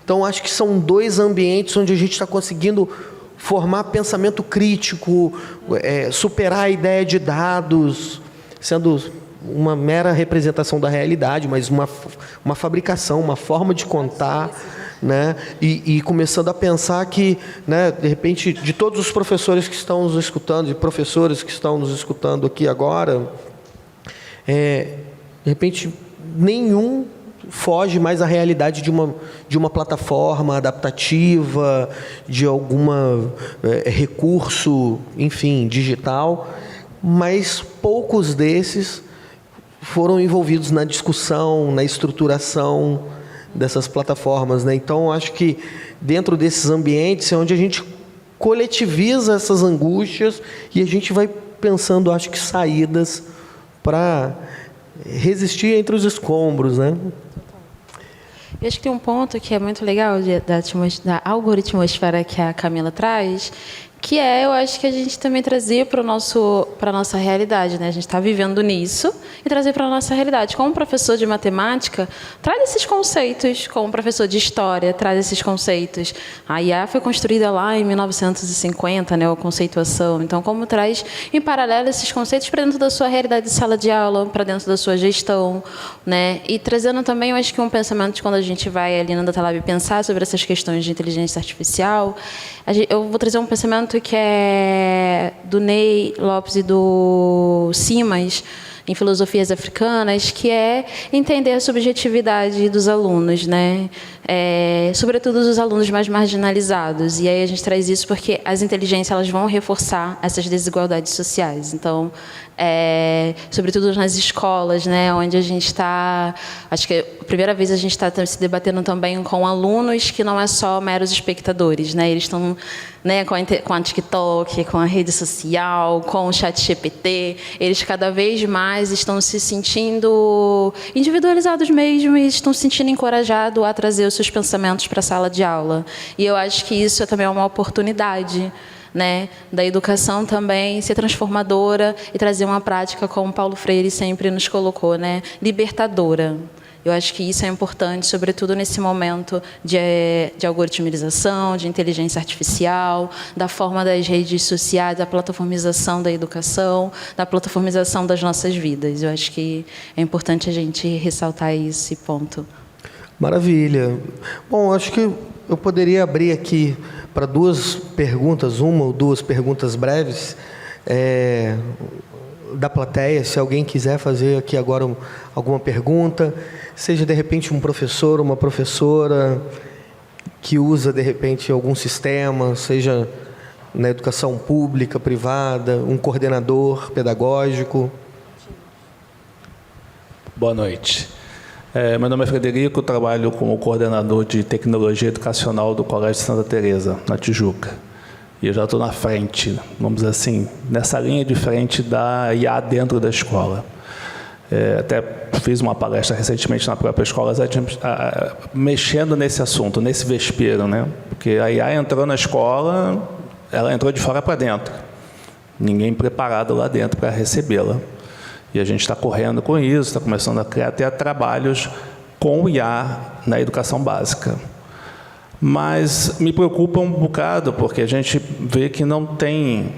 Então, acho que são dois ambientes onde a gente está conseguindo formar pensamento crítico, superar a ideia de dados, sendo uma mera representação da realidade, mas uma fabricação, uma forma de contar, né? E começando a pensar que, né, de repente, de todos os professores que estão nos escutando, e professoras que estão nos escutando aqui agora, de repente, nenhum foge mais à realidade de uma plataforma adaptativa, de algum recurso, enfim, digital, mas poucos desses foram envolvidos na discussão, na estruturação dessas plataformas, né? Então, acho que dentro desses ambientes é onde a gente coletiviza essas angústias e a gente vai pensando, acho que, saídas para resistir entre os escombros, né? Eu acho que tem um ponto que é muito legal da algoritmosfera que a Camila traz, que eu acho que a gente também trazer para a nossa realidade, né? A gente está vivendo nisso e trazer para a nossa realidade. Como professor de matemática, traz esses conceitos. Como professor de história, traz esses conceitos. A IA foi construída lá em 1950, né? A conceituação. Então, como traz em paralelo esses conceitos para dentro da sua realidade de sala de aula, para dentro da sua gestão, né? E trazendo também, eu acho que um pensamento de quando a gente vai ali na Data Lab pensar sobre essas questões de inteligência artificial, eu vou trazer um pensamento que é do Ney Lopes e do Simas, em Filosofias Africanas, que é entender a subjetividade dos alunos, né? Sobretudo dos alunos mais marginalizados. E aí a gente traz isso porque as inteligências elas vão reforçar essas desigualdades sociais. Então, sobretudo nas escolas, né, onde a gente está... Acho que a primeira vez a gente está se debatendo também com alunos que não é só meros espectadores, né? Eles estão, né, com a TikTok, com a rede social, com o ChatGPT, eles cada vez mais estão se sentindo individualizados mesmo e estão se sentindo encorajados a trazer os seus pensamentos para a sala de aula. E eu acho que isso também é uma oportunidade, né, da educação também ser transformadora e trazer uma prática, como Paulo Freire sempre nos colocou, né, libertadora. Eu acho que isso é importante, sobretudo nesse momento de algoritmização, de inteligência artificial, da forma das redes sociais, da plataformização da educação, da plataformização das nossas vidas. Eu acho que é importante a gente ressaltar esse ponto. Maravilha. Bom, acho que eu poderia abrir aqui para duas perguntas, uma ou duas perguntas breves, da plateia, se alguém quiser fazer aqui agora alguma pergunta, seja de repente um professor, uma professora que usa de repente algum sistema, seja na educação pública, privada, um coordenador pedagógico. Boa noite. Meu nome é Frederico, trabalho como coordenador de tecnologia educacional do Colégio Santa Teresa, na Tijuca. E eu já estou na frente, vamos dizer assim, nessa linha de frente da IA dentro da escola. Até fiz uma palestra recentemente na própria escola, mexendo nesse assunto, nesse vespeiro, né? Porque a IA entrou na escola, ela entrou de fora para dentro. Ninguém preparado lá dentro para recebê-la. E a gente está correndo com isso, está começando a criar até trabalhos com o IA na educação básica. Mas me preocupa um bocado, porque a gente vê que não tem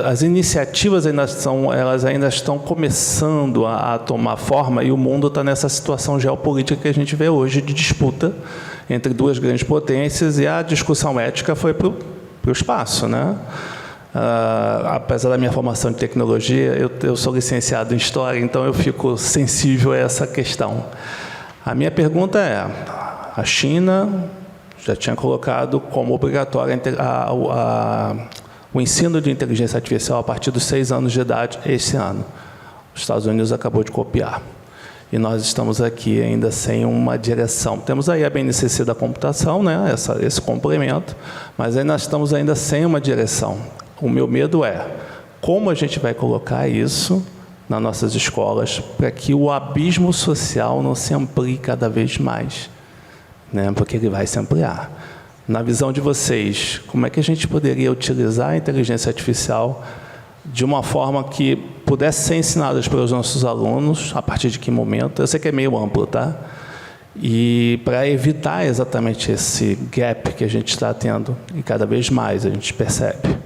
as iniciativas elas ainda estão começando a tomar forma, e o mundo está nessa situação geopolítica que a gente vê hoje de disputa entre duas grandes potências, e a discussão ética foi para o espaço, né? Apesar da minha formação de tecnologia, eu sou licenciado em História, então eu fico sensível a essa questão. A minha pergunta é, a China já tinha colocado como obrigatório o ensino de inteligência artificial a partir dos 6 anos de idade esse ano. Os Estados Unidos acabou de copiar. E nós estamos aqui ainda sem uma direção. Temos aí a BNCC da computação, né, esse complemento, mas aí nós estamos ainda sem uma direção. O meu medo é como a gente vai colocar isso nas nossas escolas para que o abismo social não se amplie cada vez mais, né? Porque ele vai se ampliar. Na visão de vocês, como é que a gente poderia utilizar a inteligência artificial de uma forma que pudesse ser ensinada para os nossos alunos, a partir de que momento? Eu sei que é meio amplo, tá? E para evitar exatamente esse gap que a gente está tendo, e cada vez mais a gente percebe.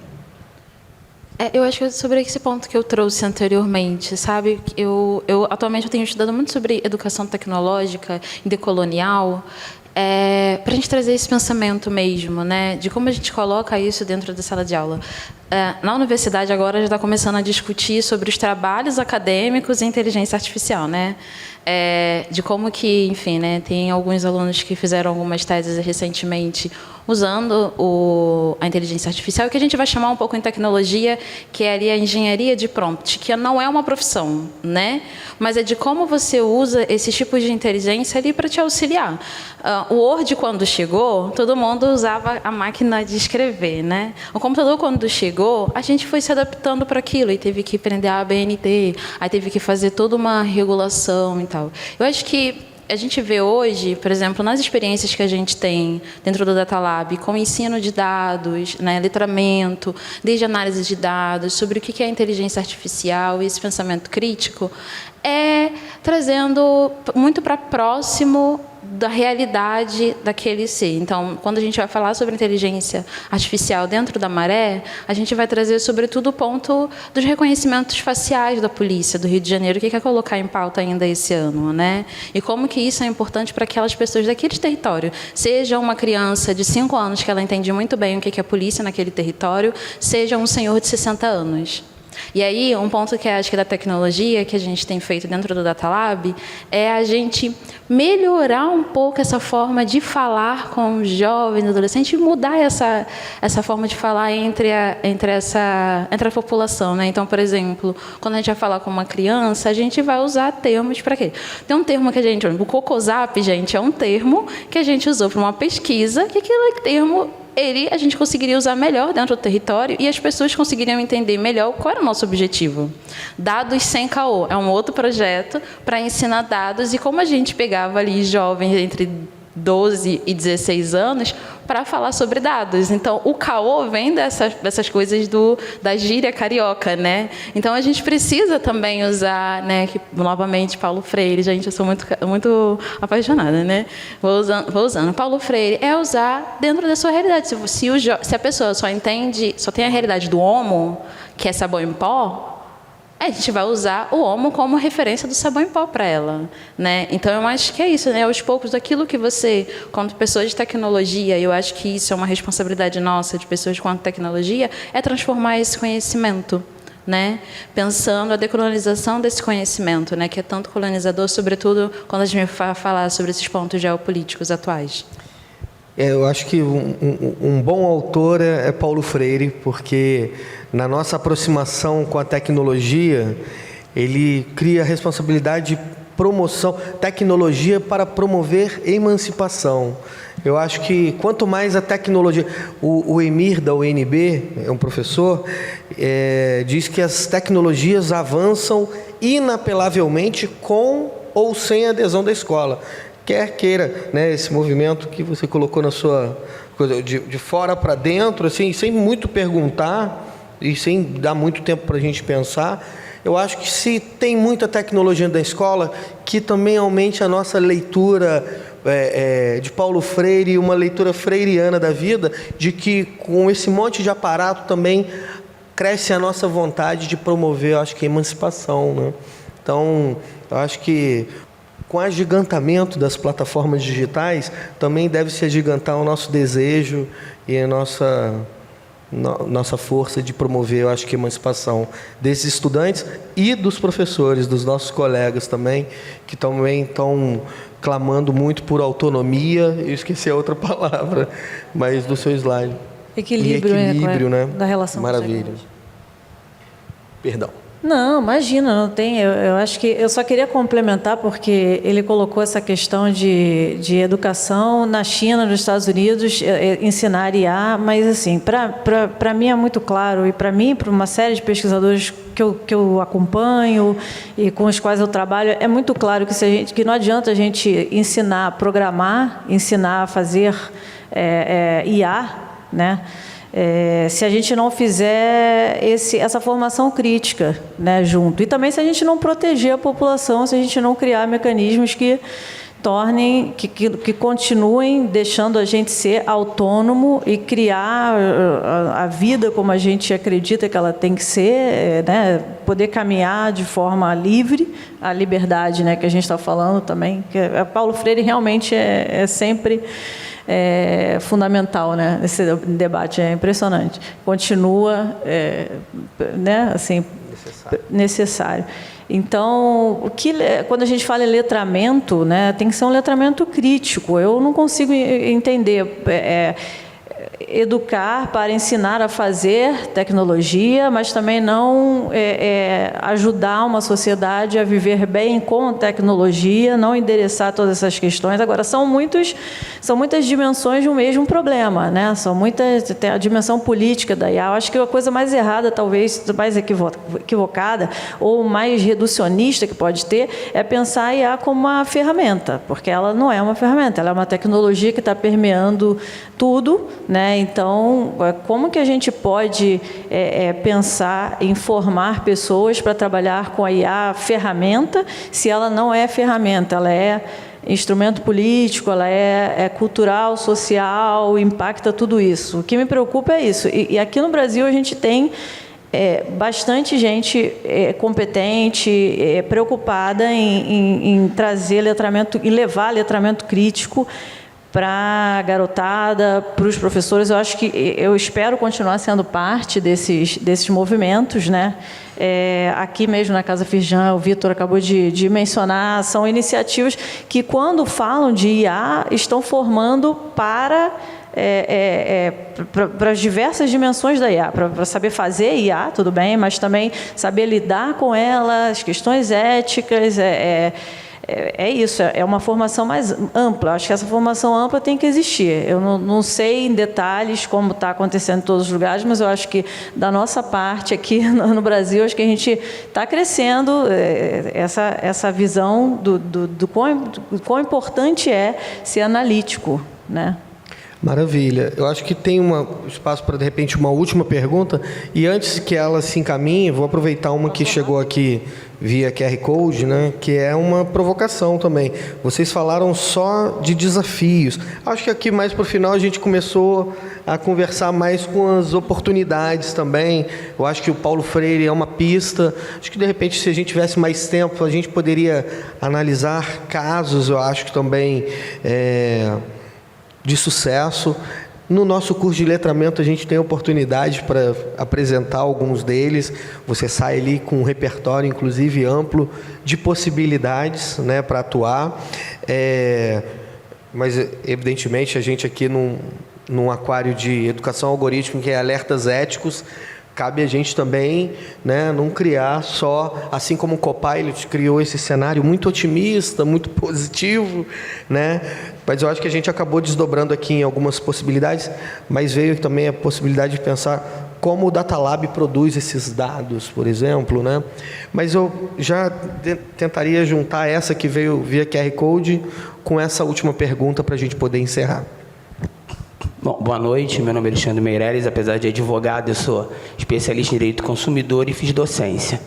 Eu acho que sobre esse ponto que eu trouxe anteriormente, sabe? Atualmente eu tenho estudado muito sobre educação tecnológica e decolonial, para a gente trazer esse pensamento mesmo, né, de como a gente coloca isso dentro da sala de aula. Na universidade agora já está começando a discutir sobre os trabalhos acadêmicos e inteligência artificial, né? De como que, enfim, né, tem alguns alunos que fizeram algumas teses recentemente usando a inteligência artificial, que a gente vai chamar um pouco em tecnologia, que é ali a engenharia de prompt, que não é uma profissão, né? Mas é de como você usa esses tipos de inteligência ali para te auxiliar. O Word, quando chegou, todo mundo usava a máquina de escrever, né? O computador, quando chegou, a gente foi se adaptando para aquilo e teve que prender a ABNT, aí teve que fazer toda uma regulação e tal. Eu acho que a gente vê hoje, por exemplo, nas experiências que a gente tem dentro do Data Lab, com ensino de dados, né, letramento, desde análise de dados, sobre o que é inteligência artificial e esse pensamento crítico, trazendo muito para próximo da realidade daquele ser. Então, quando a gente vai falar sobre inteligência artificial dentro da Maré, a gente vai trazer, sobretudo, o ponto dos reconhecimentos faciais da polícia do Rio de Janeiro, que quer colocar em pauta ainda esse ano, né? E como que isso é importante para aquelas pessoas daquele território. Seja uma criança de 5 anos, que ela entende muito bem o que é a polícia naquele território, seja um senhor de 60 anos. E aí, um ponto que acho que da tecnologia que a gente tem feito dentro do Data Lab é a gente melhorar um pouco essa forma de falar com os jovens, adolescentes, e mudar essa forma de falar entre a população, né? Então, por exemplo, quando a gente vai falar com uma criança, a gente vai usar termos para quê? Tem um termo que o Cocozap, gente, é um termo que a gente usou para uma pesquisa, que aquele termo a gente conseguiria usar melhor dentro do território e as pessoas conseguiriam entender melhor qual era o nosso objetivo. Dados sem caô é um outro projeto para ensinar dados, e como a gente pegava ali jovens entre 12 e 16 anos para falar sobre dados. Então, o caô vem dessas coisas da gíria carioca, né? Então, a gente precisa também usar, né, que, novamente, Paulo Freire, gente, eu sou muito apaixonada, né? Vou usando. Paulo Freire é usar dentro da sua realidade. Se a pessoa só tem a realidade do homo, que é sabão em pó, a gente vai usar o homo como referência do sabão em pó para ela, né? Então, eu acho que é isso, né? Aos poucos, aquilo que você, como pessoa de tecnologia, eu acho que isso é uma responsabilidade nossa, de pessoas com tecnologia, é transformar esse conhecimento, né? Pensando a decolonização desse conhecimento, né? Que é tanto colonizador, sobretudo quando a gente vai falar sobre esses pontos geopolíticos atuais. Eu acho que um bom autor é Paulo Freire, porque na nossa aproximação com a tecnologia, ele cria a responsabilidade de promoção, tecnologia para promover emancipação. Eu acho que quanto mais a tecnologia... O Emir, da UNB, é um professor, diz que as tecnologias avançam inapelavelmente com ou sem a adesão da escola. Quer queira, né, esse movimento que você colocou na sua coisa, de fora para dentro, assim, sem muito perguntar e sem dar muito tempo para a gente pensar. Eu acho que se tem muita tecnologia da escola, que também aumente a nossa leitura de Paulo Freire e uma leitura freiriana da vida, de que com esse monte de aparato também cresce a nossa vontade de promover, eu acho que a emancipação, né? Então, eu acho que com o agigantamento das plataformas digitais, também deve se agigantar o nosso desejo e a nossa força de promover, eu acho que a emancipação desses estudantes e dos professores, dos nossos colegas também, que também estão clamando muito por autonomia. Eu esqueci a outra palavra, mas do seu slide. Equilíbrio, né? Da relação. Maravilha. Perdão. Não, imagina, não tem. Eu acho que eu só queria complementar, porque ele colocou essa questão de educação na China, nos Estados Unidos, ensinar IA, mas assim, para mim é muito claro, e para mim, para uma série de pesquisadores que eu acompanho e com os quais eu trabalho, é muito claro que não adianta a gente ensinar a programar, ensinar a fazer IA, né? Se a gente não fizer essa formação crítica, né, junto. E também se a gente não proteger a população, se a gente não criar mecanismos que tornem, que continuem deixando a gente ser autônomo e criar a vida como a gente acredita que ela tem que ser, né, poder caminhar de forma livre, a liberdade, né, que a gente está falando também. Que Paulo Freire realmente é sempre... fundamental, né? Esse debate é impressionante. Continua, né? Assim, necessário. Então, quando a gente fala em letramento, né, tem que ser um letramento crítico. Eu não consigo entender educar para ensinar a fazer tecnologia, mas também não ajudar uma sociedade a viver bem com tecnologia, não endereçar todas essas questões. Agora, são muitas dimensões de um mesmo problema, né? Tem a dimensão política da IA. Eu acho que a coisa mais errada, talvez mais equivocada ou mais reducionista que pode ter, é pensar a IA como uma ferramenta, porque ela não é uma ferramenta, ela é uma tecnologia que está permeando tudo, né? Então, como que a gente pode pensar em formar pessoas para trabalhar com a IA ferramenta, se ela não é ferramenta, ela é instrumento político, ela é cultural, social, impacta tudo isso. O que me preocupa é isso. E aqui no Brasil a gente tem bastante gente competente, preocupada em trazer letramento, em levar letramento crítico para a garotada, para os professores. Eu espero continuar sendo parte desses movimentos, né? Aqui mesmo na Casa Firjan, o Vitor acabou de mencionar, são iniciativas que, quando falam de IA, estão formando para as diversas dimensões da IA, para saber fazer IA, tudo bem, mas também saber lidar com ela, as questões éticas, isso, é uma formação mais ampla. Acho que essa formação ampla tem que existir. Eu não sei em detalhes como está acontecendo em todos os lugares, mas eu acho que, da nossa parte aqui no Brasil, acho que a gente está crescendo essa visão do quão importante é ser analítico, né? Maravilha. Eu acho que tem espaço para, de repente, uma última pergunta. E antes que ela se encaminhe, vou aproveitar uma que chegou aqui via QR Code, né, que é uma provocação também. Vocês falaram só de desafios. Acho que aqui, mais para o final, a gente começou a conversar mais com as oportunidades também. Eu acho que o Paulo Freire é uma pista. Acho que, de repente, se a gente tivesse mais tempo, a gente poderia analisar casos, eu acho que também... de sucesso. No nosso curso de letramento, a gente tem oportunidade para apresentar alguns deles. Você sai ali com um repertório, inclusive, amplo de possibilidades, né, para atuar. Mas, evidentemente, a gente aqui num aquário de educação algorítmica, que é alertas éticos, cabe a gente também, né, não criar só, assim como o Copilot criou esse cenário muito otimista, muito positivo, né? Mas eu acho que a gente acabou desdobrando aqui em algumas possibilidades, mas veio também a possibilidade de pensar como o Data Lab produz esses dados, por exemplo, né? Mas eu já tentaria juntar essa que veio via QR Code com essa última pergunta para a gente poder encerrar. Bom, boa noite, meu nome é Alexandre Meirelles, apesar de advogado, eu sou especialista em direito do consumidor e fiz docência.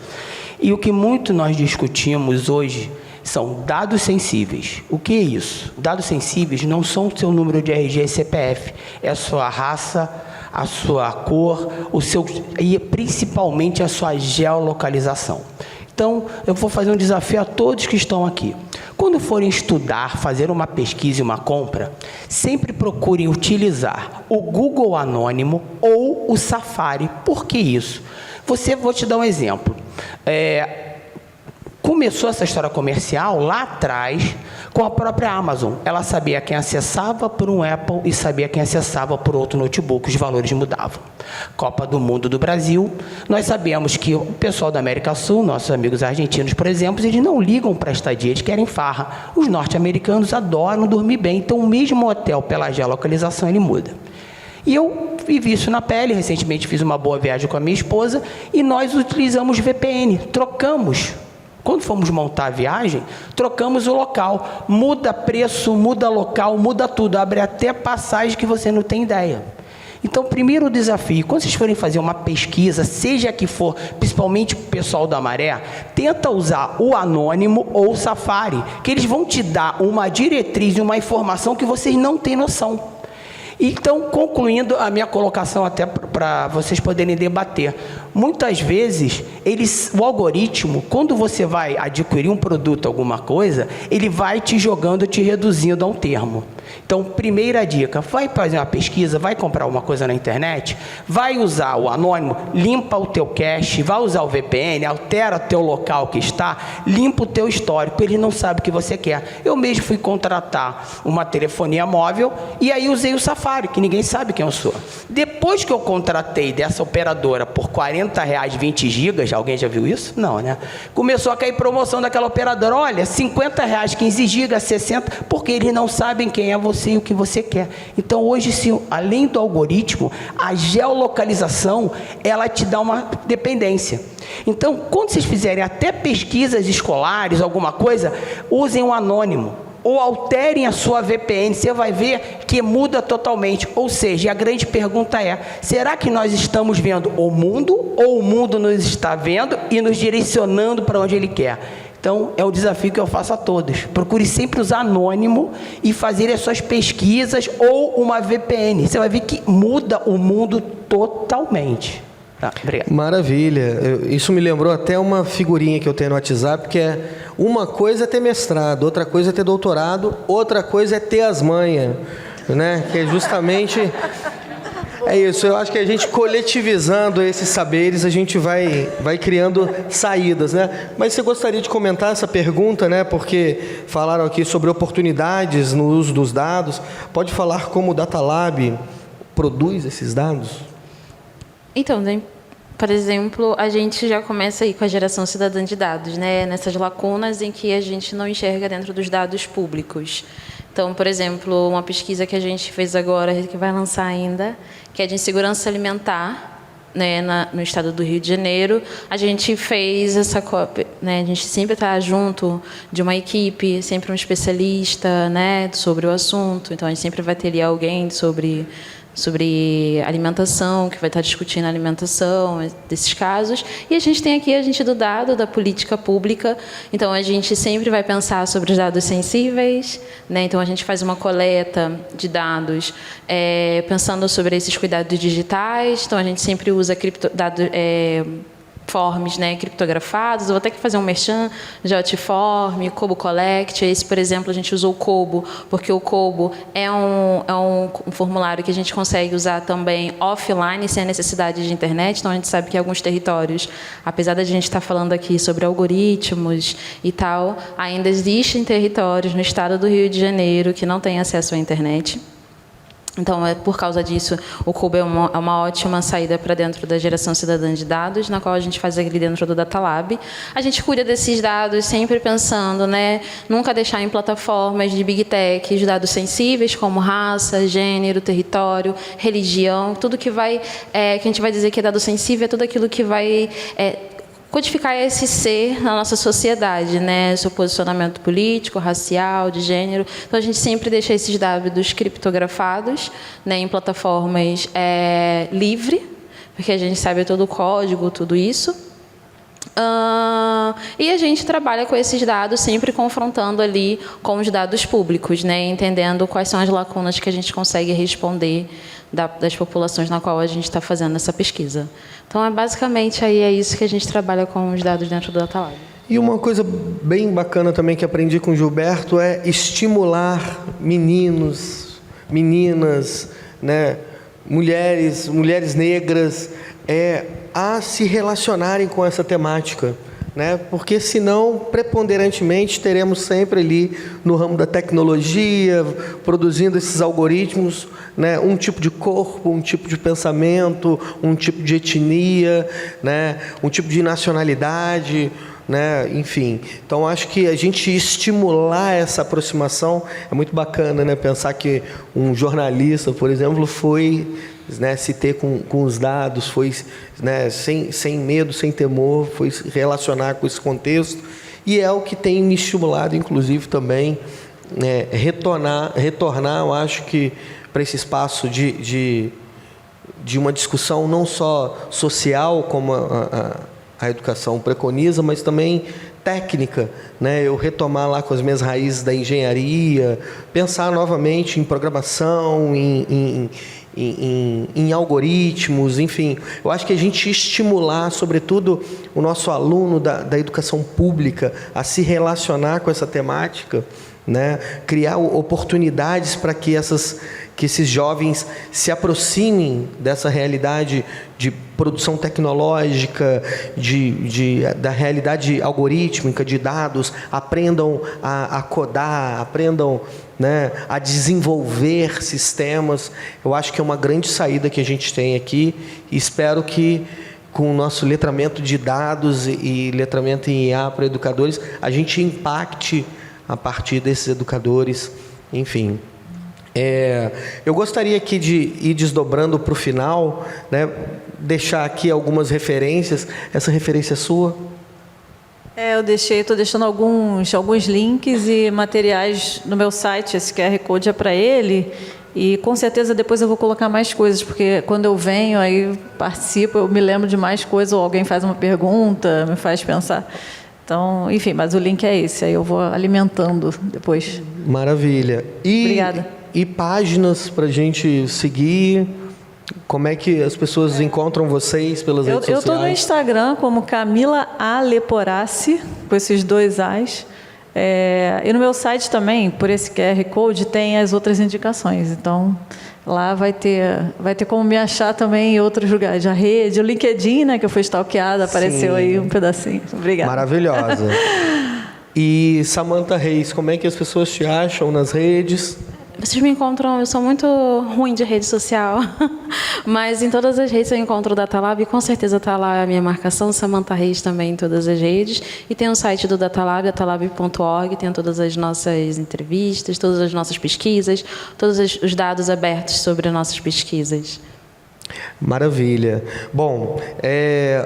E o que muito nós discutimos hoje são dados sensíveis. O que é isso? Dados sensíveis não são o seu número de RG e CPF, é a sua raça, a sua cor, e principalmente a sua geolocalização. Então, eu vou fazer um desafio a todos que estão aqui. Quando forem estudar, fazer uma pesquisa e uma compra, sempre procurem utilizar o Google Anônimo ou o Safari. Por que isso? Vou te dar um exemplo. Começou essa história comercial lá atrás com a própria Amazon. Ela sabia quem acessava por um Apple e sabia quem acessava por outro notebook. Os valores mudavam. Copa do Mundo do Brasil. Nós sabemos que o pessoal da América Sul, nossos amigos argentinos, por exemplo, eles não ligam para a estadia, eles querem farra. Os norte-americanos adoram dormir bem. Então, o mesmo hotel, pela geolocalização, ele muda. E eu vivi isso na pele. Recentemente fiz uma boa viagem com a minha esposa e nós utilizamos VPN. Trocamos. Quando fomos montar a viagem, trocamos o local. Muda preço, muda local, muda tudo. Abre até passagem que você não tem ideia. Então, primeiro o desafio, quando vocês forem fazer uma pesquisa, seja que for, principalmente o pessoal da Maré, tenta usar o Anônimo ou o Safari, que eles vão te dar uma diretriz e uma informação que vocês não têm noção. Então, concluindo a minha colocação até para vocês poderem debater, muitas vezes, o algoritmo, quando você vai adquirir um produto, alguma coisa, ele vai te jogando, te reduzindo a um termo. Então, primeira dica, vai fazer uma pesquisa, vai comprar uma coisa na internet, vai usar o anônimo, limpa o teu cache, vai usar o VPN, altera o teu local que está, limpa o teu histórico, ele não sabe o que você quer. Eu mesmo fui contratar uma telefonia móvel e aí usei o Safari, que ninguém sabe quem eu sou. Depois que eu contratei dessa operadora por R$40, 20 gigas, alguém já viu isso? Não, né? Começou a cair promoção daquela operadora, olha, R$50, 15 gigas, 60, porque eles não sabem quem é você e o que você quer. Então, hoje, além do algoritmo, a geolocalização, ela te dá uma dependência. Então, quando vocês fizerem até pesquisas escolares, alguma coisa, usem um anônimo. Ou alterem a sua VPN, você vai ver que muda totalmente. Ou seja, a grande pergunta é, será que nós estamos vendo o mundo ou o mundo nos está vendo e nos direcionando para onde ele quer? Então, é o desafio que eu faço a todos. Procure sempre usar anônimo e fazer as suas pesquisas ou uma VPN. Você vai ver que muda o mundo totalmente. Tá, obrigado. Maravilha. Isso me lembrou até uma figurinha que eu tenho no WhatsApp, que é uma coisa é ter mestrado, outra coisa é ter doutorado, outra coisa é ter as manhas, né? Que é justamente... É isso, eu acho que a gente coletivizando esses saberes, a gente vai criando saídas, né? Mas você gostaria de comentar essa pergunta, né? Porque falaram aqui sobre oportunidades no uso dos dados. Pode falar como o Data Lab produz esses dados? Então, por exemplo, a gente já começa aí com a geração cidadã de dados, né? Nessas lacunas em que a gente não enxerga dentro dos dados públicos. Então, por exemplo, uma pesquisa que a gente fez agora, que vai lançar ainda, que é de insegurança alimentar, né, no estado do Rio de Janeiro, a gente fez essa cópia, né, a gente sempre está junto de uma equipe, sempre um especialista, né, sobre o assunto, então a gente sempre vai ter ali alguém sobre alimentação, que vai estar discutindo a alimentação desses casos. E a gente tem aqui a gente do dado, da política pública. Então, a gente sempre vai pensar sobre os dados sensíveis, né? Então, a gente faz uma coleta de dados pensando sobre esses cuidados digitais. Então, a gente sempre usa forms, né, criptografados. Eu vou ter que fazer um merchan, Geotiform, Kobo Collect. Esse, por exemplo, a gente usou o Kobo, porque o Kobo é um formulário que a gente consegue usar também offline, sem a necessidade de internet. Então, a gente sabe que em alguns territórios, apesar da gente estar falando aqui sobre algoritmos e tal, ainda existem territórios no estado do Rio de Janeiro que não têm acesso à internet. Então, por causa disso, o Kobo é uma ótima saída para dentro da geração cidadã de dados, na qual a gente faz ali dentro do Data Lab. A gente cuida desses dados sempre pensando, né, nunca deixar em plataformas de Big Tech os dados sensíveis, como raça, gênero, território, religião, tudo que vai, que a gente vai dizer que é dado sensível, é tudo aquilo que vai codificar esse ser na nossa sociedade, né? Seu posicionamento político, racial, de gênero. Então, a gente sempre deixa esses dados criptografados, né, em plataformas livre, porque a gente sabe todo o código, tudo isso. E a gente trabalha com esses dados, sempre confrontando ali com os dados públicos, né, entendendo quais são as lacunas que a gente consegue responder das populações na qual a gente está fazendo essa pesquisa. Então, basicamente, aí é isso que a gente trabalha com os dados dentro do Data Lab. E uma coisa bem bacana também que aprendi com o Gilberto é estimular meninos, meninas, né, mulheres negras, a se relacionarem com essa temática, né? Porque senão, preponderantemente, teremos sempre ali no ramo da tecnologia, produzindo esses algoritmos, né? Um tipo de corpo, um tipo de pensamento, um tipo de etnia, né? Um tipo de nacionalidade, né? Enfim. Então, acho que a gente estimular essa aproximação é muito bacana, né? Pensar que um jornalista, por exemplo, foi, né, se ter com os dados, foi, né, sem medo, sem temor, foi se relacionar com esse contexto. E é o que tem me estimulado, inclusive, também, retornar, eu acho que, para esse espaço de uma discussão não só social, como a educação preconiza, mas também técnica, né? Eu retomar lá com as minhas raízes da engenharia, pensar novamente em programação, em algoritmos, enfim. Eu acho que a gente estimular, sobretudo, o nosso aluno da educação pública a se relacionar com essa temática, né? Criar oportunidades para que esses jovens se aproximem dessa realidade de produção tecnológica, da realidade algorítmica, de dados, aprendam a codar, aprendam, né, a desenvolver sistemas. Eu acho que é uma grande saída que a gente tem aqui e espero que, com o nosso letramento de dados e letramento em IA para educadores, a gente impacte a partir desses educadores, enfim. Eu gostaria aqui de ir desdobrando para o final, né, deixar aqui algumas referências. Essa referência é sua? Estou deixando alguns links e materiais no meu site. Esse QR Code é para ele. E, com certeza, depois eu vou colocar mais coisas, porque quando eu venho, aí participo, eu me lembro de mais coisas, ou alguém faz uma pergunta, me faz pensar. Então, enfim, mas o link é esse, aí eu vou alimentando depois. Maravilha. Obrigada. E páginas para a gente seguir? Como é que as pessoas encontram vocês pelas redes sociais? Eu estou no Instagram como Camila A. Leporassi, com esses 2 As. E no meu site também, por esse QR Code, tem as outras indicações. Então, lá vai ter como me achar também em outros lugares. A rede, o LinkedIn, né, que eu fui stalkeada, apareceu aí um pedacinho. Obrigada. Maravilhosa. E Samantha Reis, como é que as pessoas te acham nas redes? Vocês me encontram, eu sou muito ruim de rede social, mas em todas as redes eu encontro o Data Lab, e com certeza está lá a minha marcação, Samantha Reis também em todas as redes, e tem o site do Data Lab, datalab.org, tem todas as nossas entrevistas, todas as nossas pesquisas, todos os dados abertos sobre as nossas pesquisas. Maravilha. Bom,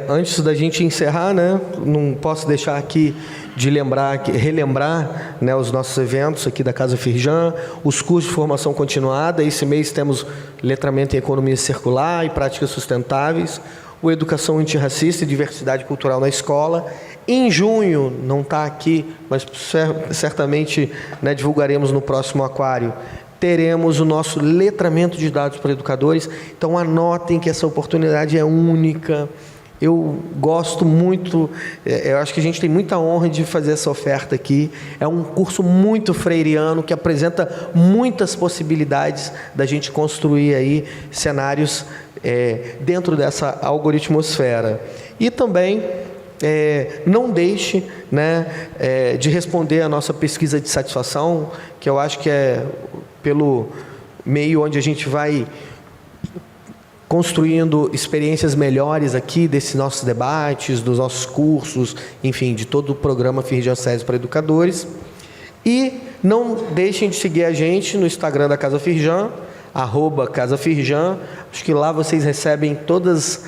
antes da gente encerrar, né, não posso deixar aqui de relembrar, né, os nossos eventos aqui da Casa Firjan, os cursos de formação continuada. Esse mês temos letramento em economia circular e práticas sustentáveis, o educação antirracista e diversidade cultural na escola. Em junho, não está aqui, mas certamente, né, divulgaremos no próximo aquário, teremos o nosso letramento de dados para educadores. Então anotem que essa oportunidade é única. Eu gosto muito, eu acho que a gente tem muita honra de fazer essa oferta aqui. É um curso muito freiriano, que apresenta muitas possibilidades da gente construir aí cenários dentro dessa algoritmosfera. E também não deixe, né, de responder a nossa pesquisa de satisfação, que eu acho que é pelo meio onde a gente vai construindo experiências melhores aqui desses nossos debates, dos nossos cursos, enfim, de todo o programa Firjan SESI para educadores. E não deixem de seguir a gente no Instagram da Casa Firjan, @CasaFirjan. Acho que lá vocês recebem todas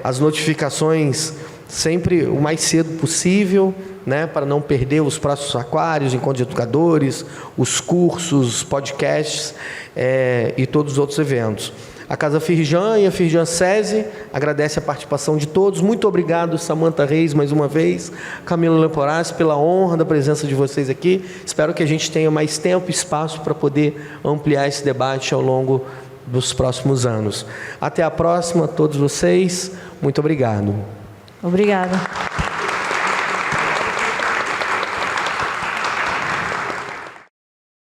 as notificações sempre o mais cedo possível, né, para não perder os próximos aquários, encontros de educadores, os cursos, os podcasts e todos os outros eventos. A Casa Firjan e a Firjan SESI agradece a participação de todos. Muito obrigado, Samantha Reis, mais uma vez, Camila Lemporassi, pela honra da presença de vocês aqui. Espero que a gente tenha mais tempo e espaço para poder ampliar esse debate ao longo dos próximos anos. Até a próxima, a todos vocês. Muito obrigado. Obrigada.